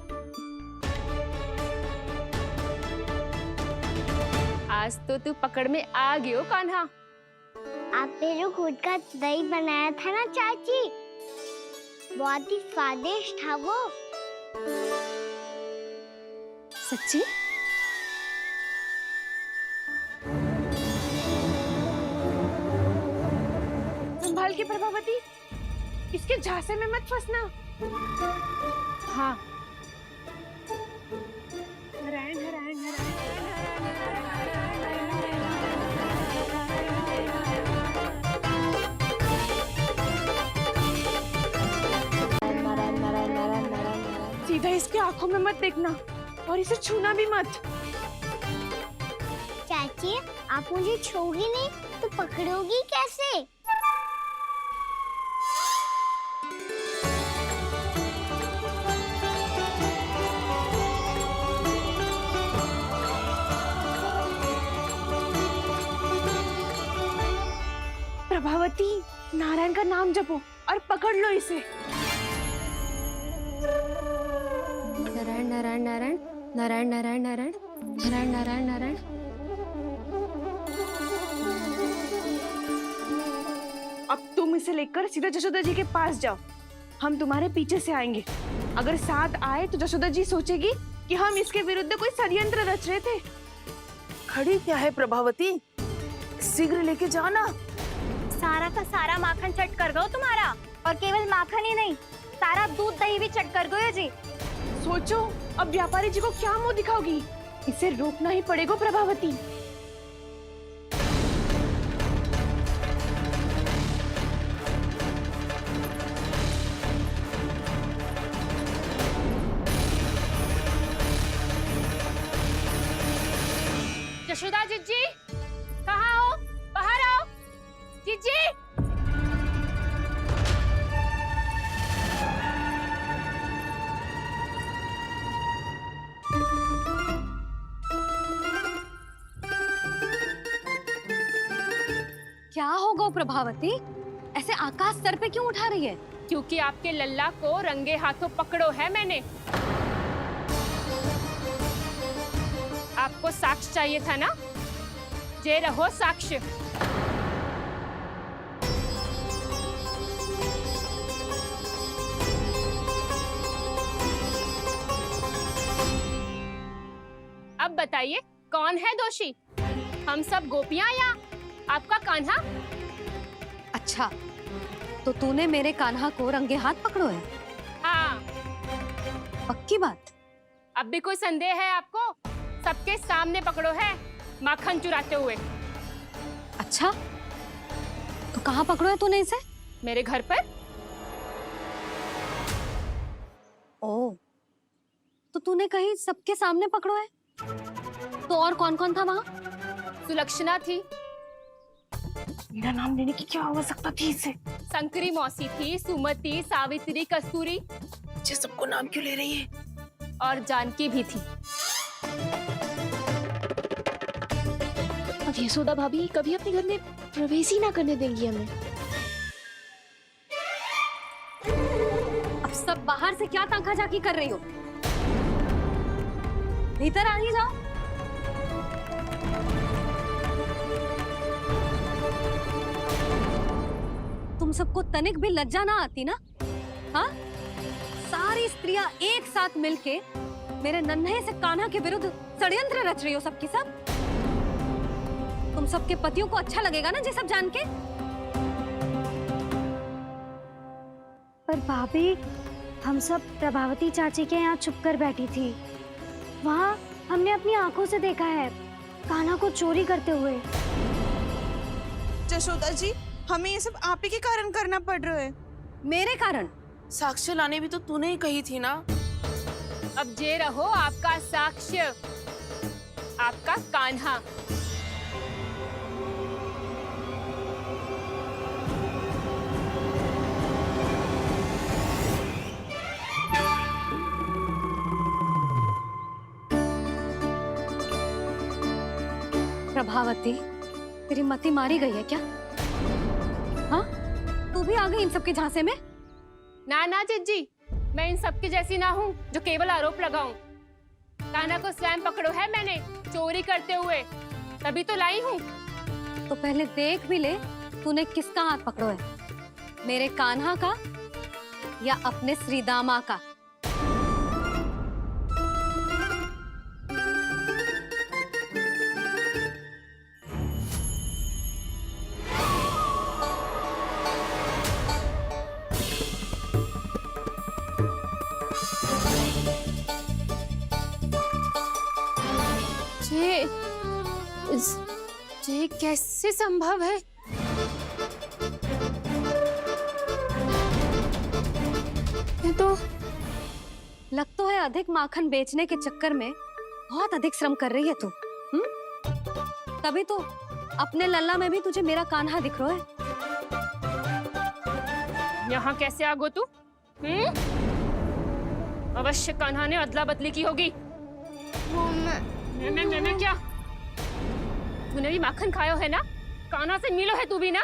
I: आज तो तू पकड़ में आ गयो कान्हा।
C: आपने जो खुद का दही बनाया था ना चाची, बहुत ही स्वादिष्ट था वो।
F: सच्ची?
D: संभाल के प्रभावती, इसके झांसे में मत फंसना। हाँ। नारायण नारायण सीधा इसके आंखों में मत देखना और इसे छूना भी मत।
C: चाची, आप मुझे छोड़ोगी नहीं तो पकड़ोगी कैसे?
D: प्रभावती, नारायण का नाम जपो और पकड़ लो इसे।
F: नारायण नारायण नारायण नारायण नारायण नारायण नारायण नारायण नारायण।
D: अब तुम इसे लेकर सीधा जशोदा जी के पास जाओ, हम तुम्हारे पीछे से आएंगे। अगर साथ आए तो जशोदा जी सोचेगी कि हम इसके विरुद्ध कोई षड्यंत्र रच रहे थे। खड़ी क्या है प्रभावती, शीघ्र लेके जाओ ना।
B: सारा का सारा माखन चट कर गयो तुम्हारा, और केवल माखन ही नहीं, सारा दूध दही भी चट कर गयो जी।
D: सोचो अब व्यापारी जी को क्या मुंह दिखाओगी, इसे रोकना ही पड़ेगा प्रभावती।
I: जशोदा जिज्जी, कहाँ हो? बाहर आओ जिज्जी।
F: क्या हो गो प्रभावती, ऐसे आकाश सर पे क्यों उठा रही है?
I: क्योंकि आपके लल्ला को रंगे हाथों पकड़ो है मैंने। आपको साक्ष्य चाहिए था ना, जे रहो साक्ष्य। अब बताइए कौन है दोषी, हम सब गोपियां या आपका कान्हा?
F: अच्छा, तो तूने मेरे कान्हा को रंगे हाथ पकड़ो है?
I: हाँ।
F: पक्की बात?
I: अब भी कोई संदेह है आपको? सबके सामने पकड़ो है माखन चुराते हुए।
F: अच्छा, तो कहाँ पकड़ो है तूने इसे?
I: मेरे घर पर।
F: ओ, तो तूने कहीं सबके सामने पकड़ो है? तो और कौन कौन था वहाँ?
I: सुलक्षणा थी।
D: मेरा नाम लेने की क्या आवश्यकता थी इसे?
I: संकरी मौसी थी, सुमति, सावित्री, कस्तूरी।
G: ये सबको नाम क्यों ले रही है?
I: और जानकी भी थी।
H: अब यशोदा भाभी कभी अपने घर में प्रवेश ही ना करने देंगी हमें।
F: अब सब बाहर से क्या ताका झाकी कर रही हो? भीतर आ ही जाओ। तुम सबको तनिक भी लज्जा ना आती ना? हाँ? सारी स्त्रियां एक साथ मिलके मेरे नन्हे से कान्हा के विरुद्ध षड्यंत्र रच रही हो सबकी सब। तुम सबके पतियों को अच्छा लगेगा ना ये सब जान के?
B: पर भाभी, हम सब प्रभावती चाची के यहाँ छुप कर बैठी थी। वहाँ हमने अपनी आंखों से देखा है कान्हा को चोरी करते हुए।
D: जशोदा जी, हमें ये सब आप ही के कारण करना पड़ रहा है।
F: मेरे कारण?
G: साक्ष्य लाने भी तो तूने ही कही थी ना।
I: अब जे रहो आपका साक्ष्य, आपका कान्हा।
F: प्रभावती, तेरी मति मारी गई है क्या? हाँ? तू भी आ गई इन सबके झांसे में?
I: ना ना जिज्जी, मैं इन सबकी जैसी ना हूँ जो केवल आरोप लगाऊं। कान्हा को स्वयं पकड़ो है मैंने चोरी करते हुए, तभी तो लाई हूँ।
F: तो पहले देख भी ले तूने किसका हाथ पकड़ो है, मेरे कान्हा का या अपने श्रीदामा का?
I: ये कैसे संभव है? ये तो
F: लग तो है अधिक माखन बेचने के चक्कर में बहुत अधिक श्रम कर रही है तू। तभी तो अपने लल्ला में भी तुझे मेरा कान्हा दिख रहा है।
I: यहाँ कैसे आ गो तू? अवश्य कान्हा ने अदला बदली की होगी। मैं क्या? तूने भी माखन खायो है ना? कान्हा से मिलो है तू भी ना?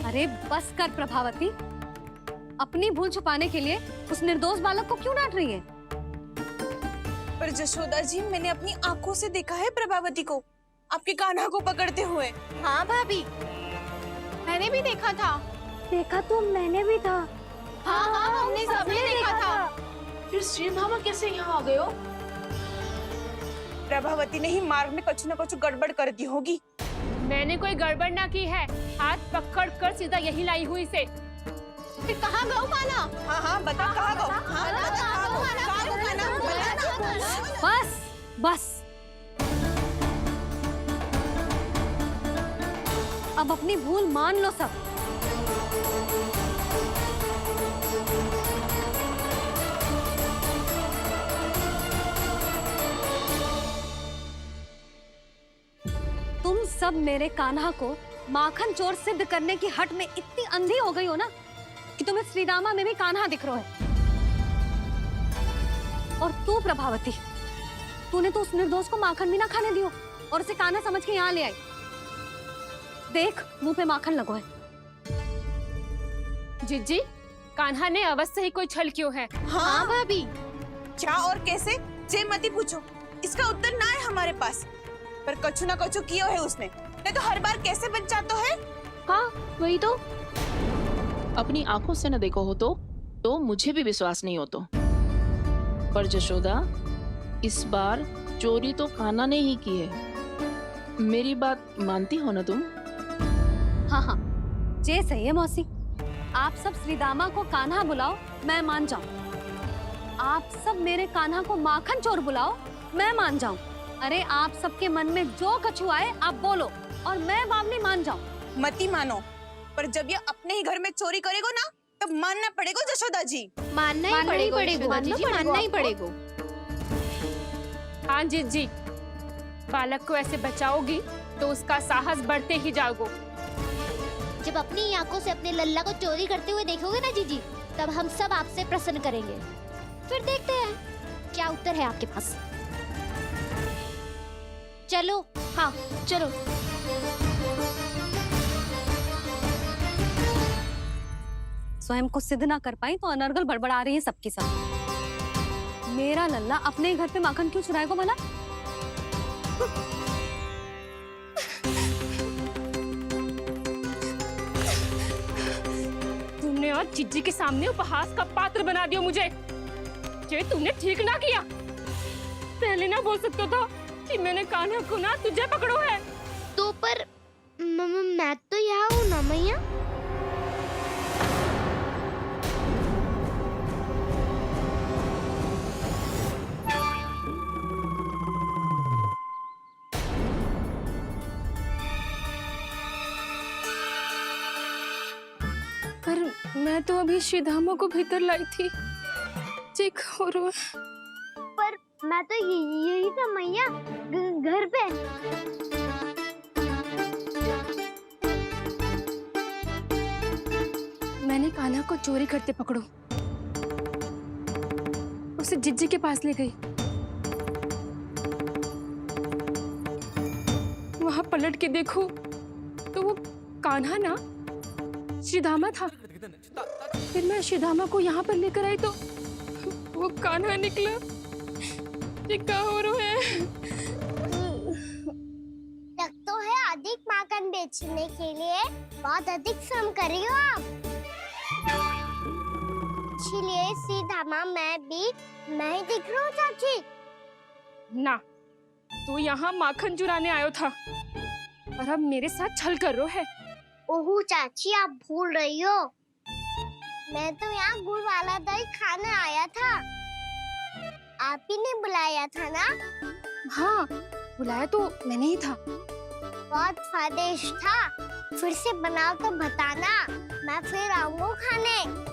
F: अरे बस कर प्रभावती, अपनी भूल छुपाने के लिए उस निर्दोष बालक को क्यों डांट रही है?
D: पर जशोदा जी, मैंने अपनी आंखों से देखा है प्रभावती को आपके कान्हा को पकड़ते हुए। हाँ भाभी, मैंने भी देखा था।
B: देखा तो मैंने भी था।
D: हाँ हाँ, हमने सबने देखा था।
G: फिर श्रीधामा कैसे यहाँ आ गए हो?
D: प्रभावती ने ही मार्ग में कुछ न कुछ गड़बड़ कर दी होगी।
I: मैंने कोई गड़बड़ ना की है, हाथ पकड़ कर सीधा यही लाई हुई से।
D: फिर कहाँ गौ कान्हा? हाँ हाँ, बता कहाँ गौ? हाँ बता कहाँ गौ? कहाँ गौ कान्हा? बता ना।
F: बस बस, अब अपनी भूल मान लो सब। तुम सब मेरे कान्हा को माखन चोर सिद्ध करने की हट में इतनी अंधी हो गई हो ना कि तुम्हें श्रीरामा में भी कान्हा दिख रहा है। और तू प्रभावती, तूने तो उस निर्दोष को माखन भी ना खाने दियो और उसे कान्हा समझ के यहाँ ले आई। देख, मुंह पे माखन लगो है।
I: जिज्जी, कान्हा ने अवश्य ही कोई छल क्यों है।
D: हाँ भाभी, क्या और कैसे जे मती पूछो, इसका उत्तर ना है हमारे पास। पर कछु ना कछु किया है उसने, नहीं तो हर बार कैसे बच जाता है।
H: हाँ वही तो।
G: अपनी आंखों से न देखो हो तो मुझे भी विश्वास नहीं हो तो। पर जशोदा, इस बार चोरी तो कान्हा ने ही की है। मेरी बात मानती हो ना तुम?
F: हाँ हाँ, जे सही है मौसी। आप सब श्रीदामा को कान्हा बुलाओ, मैं मान जाऊं। आप सब मेरे कान्हा को माखन चोर बुलाओ, मैं मान जाऊं। अरे आप सबके मन में जो कछु आए आप बोलो और मैं बावली मान जाऊं।
D: मती मानो, पर जब ये अपने ही घर में चोरी करेगो ना, तब मानना पड़ेगा जशोदा जी।
H: मानना ही पड़ेगा।
I: हाँ जिज्जी, बालक को ऐसे बचाओगी तो उसका साहस बढ़ते ही जाओगे।
C: जब अपनी आंखों से अपने लल्ला को चोरी करते हुए देखोगे ना जीजी, तब हम सब आपसे प्रसन्न करेंगे। फिर देखते हैं क्या उत्तर है आपके पास। चलो।
H: हाँ चलो।
F: स्वयं को सिद्ध ना कर पाई तो अनर्गल बड़बड़ा रही है सबकी सब। मेरा लल्ला अपने घर पे माखन क्यों चुराएगा भला?
I: तुमने आज जिज्जी के सामने उपहास का पात्र बना दिया मुझे। ये तुमने ठीक ना किया। पहले ना बोल सकता था कि मैंने कान्हा को ना तुझे पकड़ो है।
C: तो पर मैं तो यहाँ हूँ ना मैया।
I: पर मैं तो अभी श्रीधामा को भीतर लाई थी। चेक हो रहा है।
C: पर मैं तो यही था मैया, घर पे।
I: मैंने कान्हा को चोरी करते पकड़ो, उसे जिज्जी के पास ले गई। वहां पलट के देखो तो वो कान्हा ना श्रीधामा था। फिर मैं श्रीधामा को यहाँ पर लेकर आई तो वो कान्हा निकला। ये क्या हो रहा है?
C: लगता है अधिक माखन बेचने के लिए बहुत अधिक श्रम कर रही हो आप। इसीलिए सीधामा मैं ही दिख रहा हूँ चाची।
I: ना, तू यहाँ माखन चुराने आयो था और अब मेरे साथ छल कर रो है।
C: ओह चाची, आप भूल रही हो, मैं तो यहाँ गुड़ वाला दही खाने आया था। आप ही ने बुलाया था ना?
I: हाँ, बुलाया तो मैंने ही था।
C: बहुत स्वादिष्ट था। फिर से बनाओ तो बताना, मैं फिर आऊंगा खाने।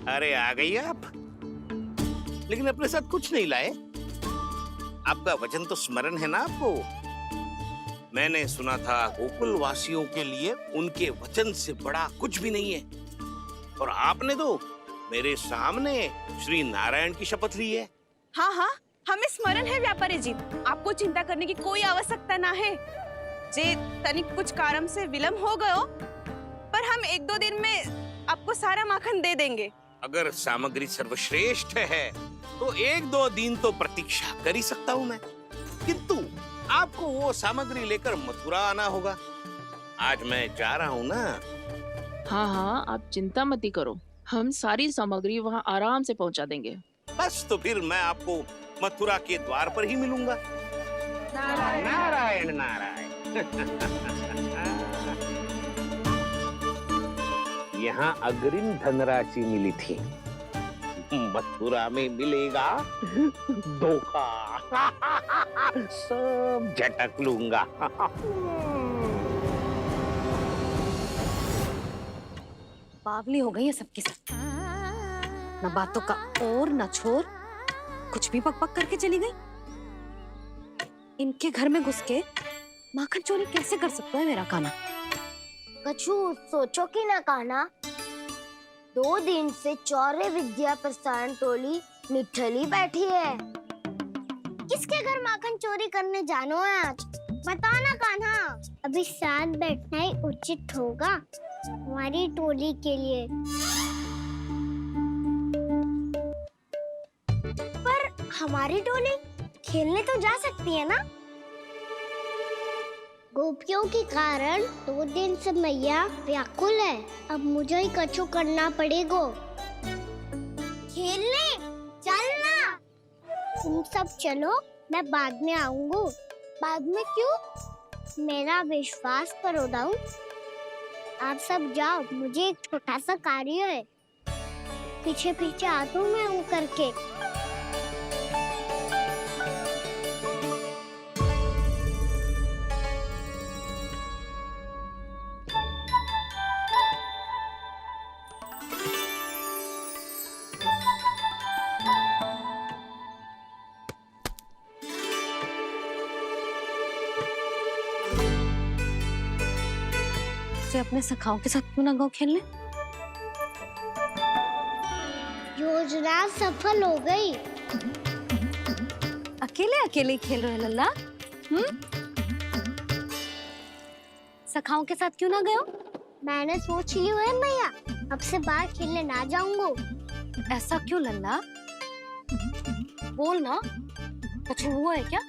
M: अरे आ गई आप, लेकिन अपने साथ कुछ नहीं लाए। आपका वचन तो स्मरण है ना आपको? मैंने सुना था गोकुल वासियों के लिए उनके वचन से बड़ा कुछ भी नहीं है। और आपने तो मेरे सामने श्री नारायण की शपथ ली है।
D: हाँ हाँ, हमें स्मरण है व्यापारी जी। आपको चिंता करने की कोई आवश्यकता ना है। जे तनिक कुछ कारण से विलंब हो गयो, पर हम 1-2 दिन में आपको सारा माखन दे देंगे।
M: अगर सामग्री सर्वश्रेष्ठ है तो 1-2 दिन तो प्रतीक्षा कर ही सकता हूँ मैं, किंतु आपको वो सामग्री लेकर मथुरा आना होगा। आज मैं जा रहा हूँ ना।
G: हाँ हाँ, आप चिंता मत ही करो, हम सारी सामग्री वहाँ आराम से पहुँचा देंगे।
M: बस तो फिर मैं आपको मथुरा के द्वार पर ही मिलूंगा। नारायण नारायण। यहाँ अग्रिम धनराशि मिली थी, मथुरा में मिलेगा धोखा। सब झटक लूंगा।
F: बावली हो गई है सबकी सब। न बातों का और न छोर, कुछ भी पक पक करके चली गई। इनके घर में घुस के माखन चोरी कैसे कर सकता है मेरा काना?
C: कछु सोचो कि ना कान्हा, 2 दिन से चौर्य विद्या प्रसारण टोली निठली बैठी है। किसके घर माखन चोरी करने जानो है आज? बता ना कान्हा। अभी साथ बैठना ही उचित होगा हमारी टोली के लिए। पर हमारी टोली खेलने तो जा सकती है ना? गोपियों के कारण 2 दिन से मैया व्याकुल है। अब मुझे ही कछु करना पड़ेगा। खेलने चलना। तुम सब चलो, मैं बाद में आऊंगा। बाद में क्यों? मेरा विश्वास करो दाऊ। आप सब जाओ, मुझे एक छोटा सा कार्य है। पीछे पीछे आता हूँ मैं हूँ करके।
F: से अपने सखाओं के साथ क्यों ना गो खेलने?
C: योजना सफल हो गई।
F: अकेले अकेले ही खेल रहे हो लल्ला? सखाओं के साथ क्यों ना गए हो?
C: मैंने सोच लिया है मैया, अब से बाहर खेलने ना जाऊंगा।
F: ऐसा क्यों लल्ला? बोल ना, कुछ हुआ है क्या?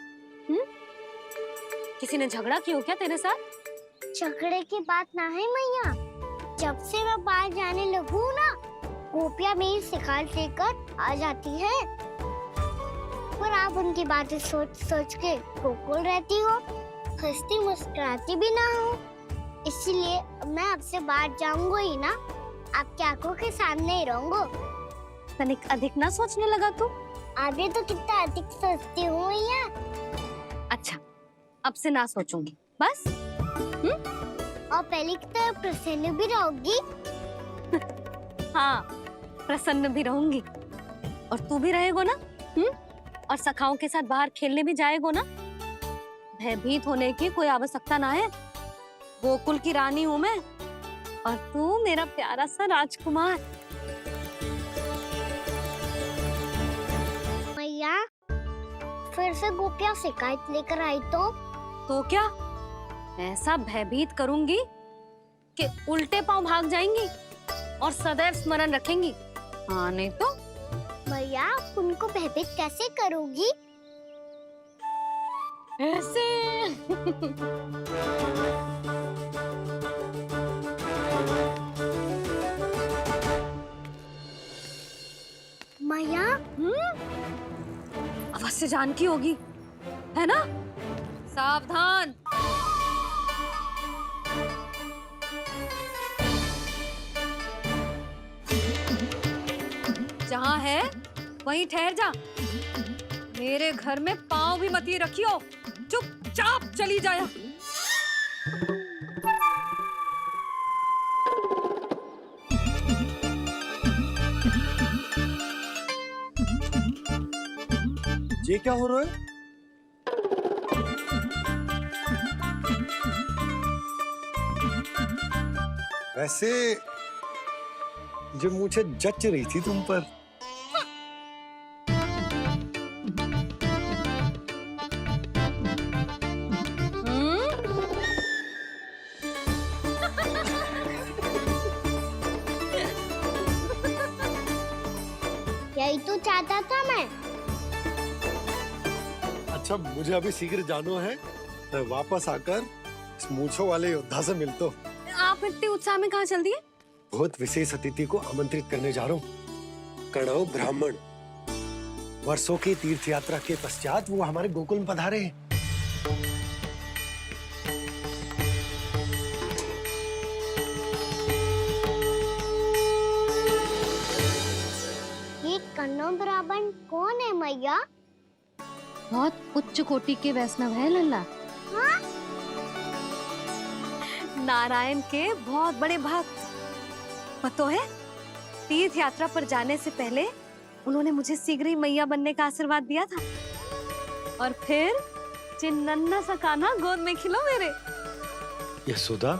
F: किसी ने झगड़ा किया हो क्या तेरे साथ?
C: झगड़े की बात ना है मैया। जब से मैं बाहर जाने लगू ना, गोपियां मेरी शिकायत लेकर आ जाती है। पर आप उनकी बातें सोच सोच के गोकुल रहती हो, हंसती मुस्कुराती भी ना हो। इसलिए मैं आपसे बाहर जाऊंगा ही ना, आपकी आंखों के सामने ही रहूंगा।
F: तनिक अधिक ना सोचने लगा तू?
C: आगे तो कितना अधिक सोचती हूँ मैया।
F: अच्छा, अब से ना सोचूंगी बस।
C: और पहले की तरह प्रसन्न भी रहोगी।
F: हाँ, प्रसन्न भी रहूंगी। और तू भी रहेगा ना? और सखाओं के साथ बाहर खेलने भी जाएगा ना? भयभीत होने की कोई आवश्यकता ना है। गोकुल की रानी हूँ मैं, और तू मेरा प्यारा सा राजकुमार।
C: मैया, फिर से गोपियां शिकायत लेकर आई तो
F: क्या? ऐसा भयभीत करूंगी कि उल्टे पांव भाग जाएंगी और सदैव स्मरण रखेंगी। हाँ नहीं तो?
C: मैया, उनको भयभीत कैसे करोगी?
F: ऐसे।
C: मैया,
F: अवश्य जानकी होगी, है ना? सावधान। जहाँ है वहीं ठहर जा। मेरे घर में पाँव भी मत ही रखियो, चुपचाप चली जाया।
N: ये क्या हो रहा है? वैसे जो मुझे जच रही थी तुम पर।
C: यही तो चाहता था मैं।
N: अच्छा, मुझे अभी शीघ्र जाना है। मैं वापस आकर इस मूंछों वाले योद्धा से मिलता हूँ।
F: आप इतने उत्साह में कहाँ चल दिए?
N: बहुत विशेष अतिथि को आमंत्रित करने जा रहा हूँ। कणव ब्राह्मण। वर्षों की तीर्थ यात्रा के पश्चात वो हमारे गोकुल में पधारे हैं।
C: ये मैया?
B: बहुत उच्च कोटि के वैष्णव है लल्ला।
C: हाँ?
F: नारायण के बहुत बड़े भक्त। पतो है, तीर्थ यात्रा पर जाने से पहले उन्होंने मुझे शीघ्र ही मैया बनने का आशीर्वाद दिया था। और फिर चिन्नन्ना सा कान्हा गोद में खिलो मेरे।
N: यशोदा,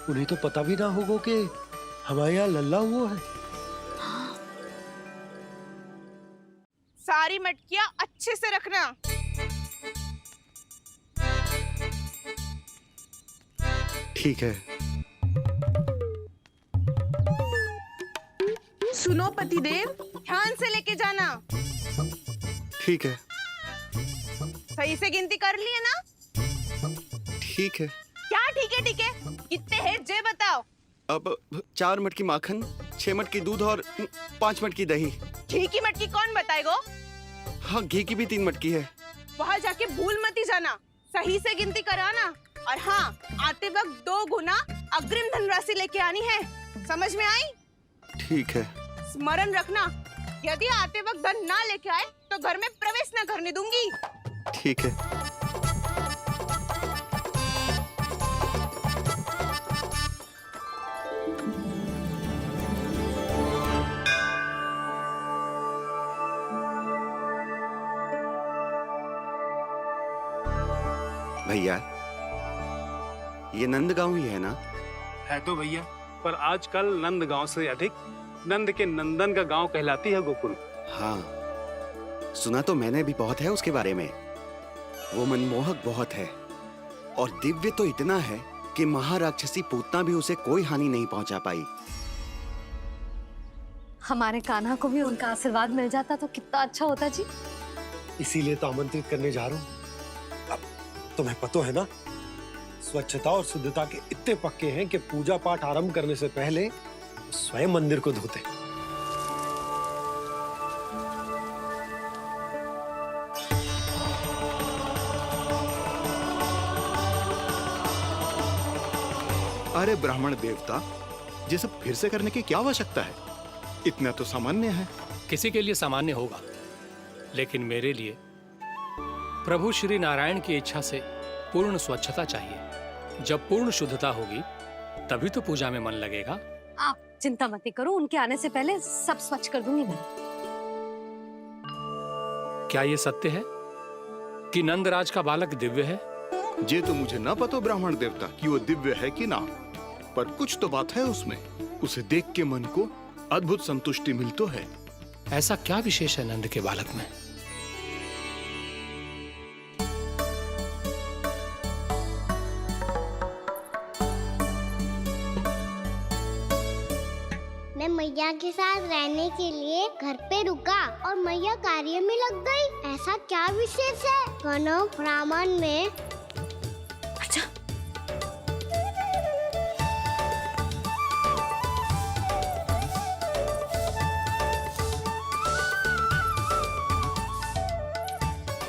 N: उन्हें तो पता भी ना होगा कि हमारे यहाँ लल्ला हुआ है।
D: सारी मटकियां अच्छे से रखना।
N: ठीक है।
D: सुनो पतिदेव, ध्यान से लेके जाना।
O: ठीक है।
D: सही से गिनती कर लिए ना?
O: ठीक है।
D: क्या ठीक है ठीक है? कितने हैं जे बताओ।
O: अब 4 मटकी माखन, 6 मटकी दूध और 5 मटकी दही।
D: घी की मटकी कौन बताएगा?
O: हाँ, घी की भी 3 मटकी है।
D: वहाँ जाके भूल मती जाना, सही से गिनती कराना। और हाँ, आते वक्त 2 गुना अग्रिम धनराशि लेके आनी है। समझ में आई?
O: ठीक है।
D: स्मरण रखना, यदि आते वक्त धन ना लेके आए तो घर में प्रवेश न करने दूंगी।
O: ठीक है। भैया, ये नंदगांव ही है ना?
P: है तो भैया, पर आजकल नंदगांव से अधिक नंद के नंदन का गांव कहलाती है गोकुल।
O: हाँ, सुना तो मैंने भी बहुत है उसके बारे में। वो मनमोहक बहुत है और दिव्य तो इतना है कि महाराक्षसी पूतना भी उसे कोई हानि नहीं पहुंचा पाई।
F: हमारे कान्हा को भी उनका आशीर्वाद मिल जाता तो कितना अच्छा होता जी।
N: इसीलिए तो आमंत्रित करने जा रहा हूँ। अब तुम्हें पता है ना, स्वच्छता और शुद्धता के इतने पक्के हैं कि पूजा पाठ आरंभ करने से पहले स्वयं मंदिर को धोते।
O: अरे ब्राह्मण देवता, ये सब फिर से करने की क्या आवश्यकता है? इतना तो सामान्य है।
Q: किसी के लिए सामान्य होगा, लेकिन मेरे लिए प्रभु श्री नारायण की इच्छा से पूर्ण स्वच्छता चाहिए। जब पूर्ण शुद्धता होगी तभी तो पूजा में मन लगेगा।
F: आप चिंता मत करो, उनके आने से पहले सब स्वच्छ कर दूंगी मैं।
Q: क्या ये सत्य है कि नंदराज का बालक दिव्य है?
O: ये तो मुझे ना पता ब्राह्मण देवता कि वो दिव्य है कि ना, पर कुछ तो बात है उसमें। उसे देख के मन को अद्भुत संतुष्टि मिल तो है।
Q: ऐसा क्या विशेष है नंद के बालक में?
C: मैं मैया के साथ रहने के लिए घर पे रुका और मैया कार्य में लग गई। ऐसा क्या विशेष है कनव ब्राह्मण में?
F: अच्छा,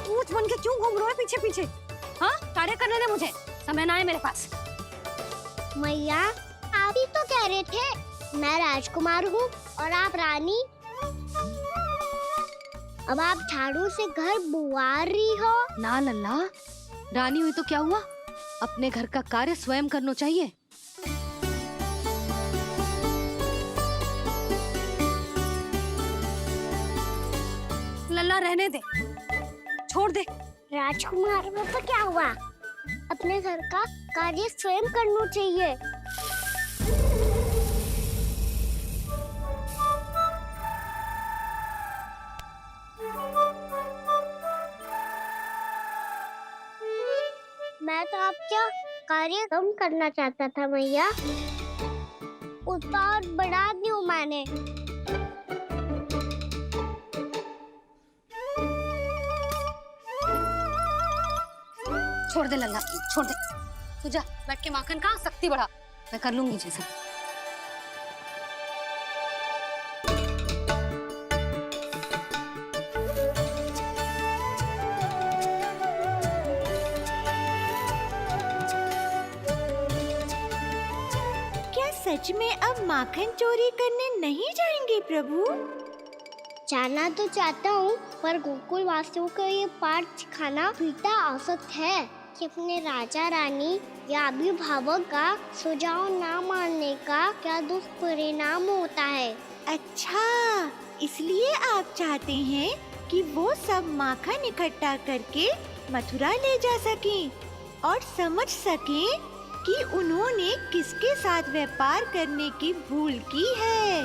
F: ऊंच बन के क्यों घूम रहे हो पीछे पीछे? हाँ, कार्य करने दे मुझे, समय ना है मेरे पास।
C: मैया, आप ही तो कह रहे थे मैं राजकुमार हूँ और आप रानी। अब आप झाड़ू से घर बुआर रही हो।
B: ना लल्ला, रानी हुई तो क्या हुआ, अपने घर का कार्य स्वयं करना चाहिए।
F: लल्ला रहने दे, छोड़ दे।
C: राजकुमार में तो क्या हुआ, अपने घर का कार्य स्वयं करना चाहिए। मैं तो आपका कार्य कम करना चाहता था मैया, उत्पाद बढ़ा दूं मैंने।
F: छोड़ दे लल्ला, छोड़ दे। तू जा बैठ के माखन खा, शक्ति बढ़ा, मैं कर लूंगी जैसे।
L: क्या सच में अब माखन चोरी करने नहीं जाएंगे प्रभु?
C: जाना तो चाहता हूँ, पर गोकुल वासियों को ये पाठ सिखाना पिता आवश्यक है कि अपने राजा रानी या अभिभावक का सुझाव ना मानने का क्या दुष्परिणाम होता है।
L: अच्छा, इसलिए आप चाहते हैं कि वो सब माखन इकट्ठा करके मथुरा ले जा सकें और समझ सकें कि उन्होंने किसके साथ व्यापार करने की भूल की है।